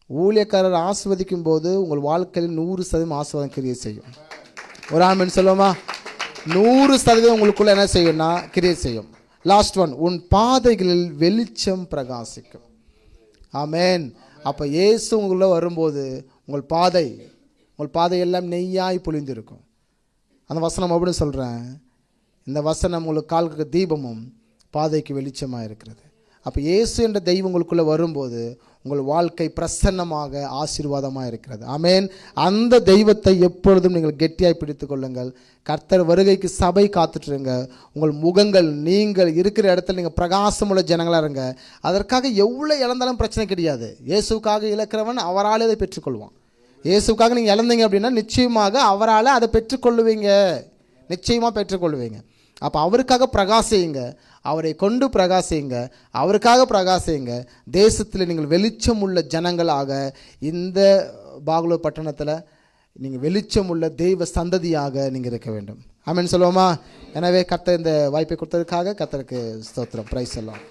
ஊழியக்காரர் ஆசீர்வதிக்கும் போது உங்கள் வாழ்க்கையில் 100% ஆசீர்வாதம் கிரியை செய்யும். ஒரு ஆமென் சொல்லுவோமா? 100% உங்களுக்குள்ள என்ன செய்யும்னா கிரியை செய்யும். லாஸ்ட் ஒன், உன் பாதைகளில் வெளிச்சம் பிரகாசிக்கும். ஆமென். அப்போ இயேசு உங்களுக்குள்ள வரும்போது உங்கள் பாதை எல்லாம் நெய்யாய் பொழிந்திருக்கும். அந்த வசனம் அப்படின்னு சொல்கிறேன். இந்த வசனம் உங்களுக்கு கால்களுக்கு தீபமும் பாதைக்கு வெளிச்சமாக இருக்கிறது. அப்போ இயேசு என்ற தெய்வம் உங்களுக்குள்ளே வரும்போது உங்கள் வாழ்க்கை பிரசன்னமாக ஆசீர்வாதமாக இருக்கிறது. ஆமென். அந்த தெய்வத்தை எப்பொழுதும் நீங்கள் கெட்டியாய் பிடித்து கொள்ளுங்கள். கர்த்தர் வருகைக்கு சபை காத்துட்டுருங்க. உங்கள் முகங்கள் நீங்கள் இருக்கிற இடத்துல நீங்கள் பிரகாசமுள்ள ஜனங்களாக இருங்க. அதற்காக எவ்வளோ இழந்தாலும் பிரச்சனை கிடையாது. இயேசுக்காக இழக்கிறவன் அவரால் அதை பெற்றுக்கொள்வான். இயேசுக்காக நீங்கள் இழந்தீங்க அப்படின்னா நிச்சயமாக அவரால் அதை பெற்றுக்கொள்ளுவீங்க. நிச்சயமாக பெற்றுக்கொள்வீங்க. அப்போ அவருக்காக பிரகாசியுங்க, அவரை கொண்டு பிரகாசியுங்க, அவருக்காக பிரகாசியுங்க. தேசத்தில் நீங்கள் வெளிச்சம் உள்ள ஜனங்களாக, இந்த பாகுலூர் பட்டணத்தில் நீங்கள் வெளிச்சம் உள்ள தெய்வ சந்ததியாக நீங்கள் இருக்க வேண்டும். ஆமென் சொல்லுவோமா? எனவே கர்த்தர் இந்த வாய்ப்பை கொடுத்ததுக்காக கர்த்தருக்கு ஸ்தோத்திரம். பிரைஸ் எல்லாம்.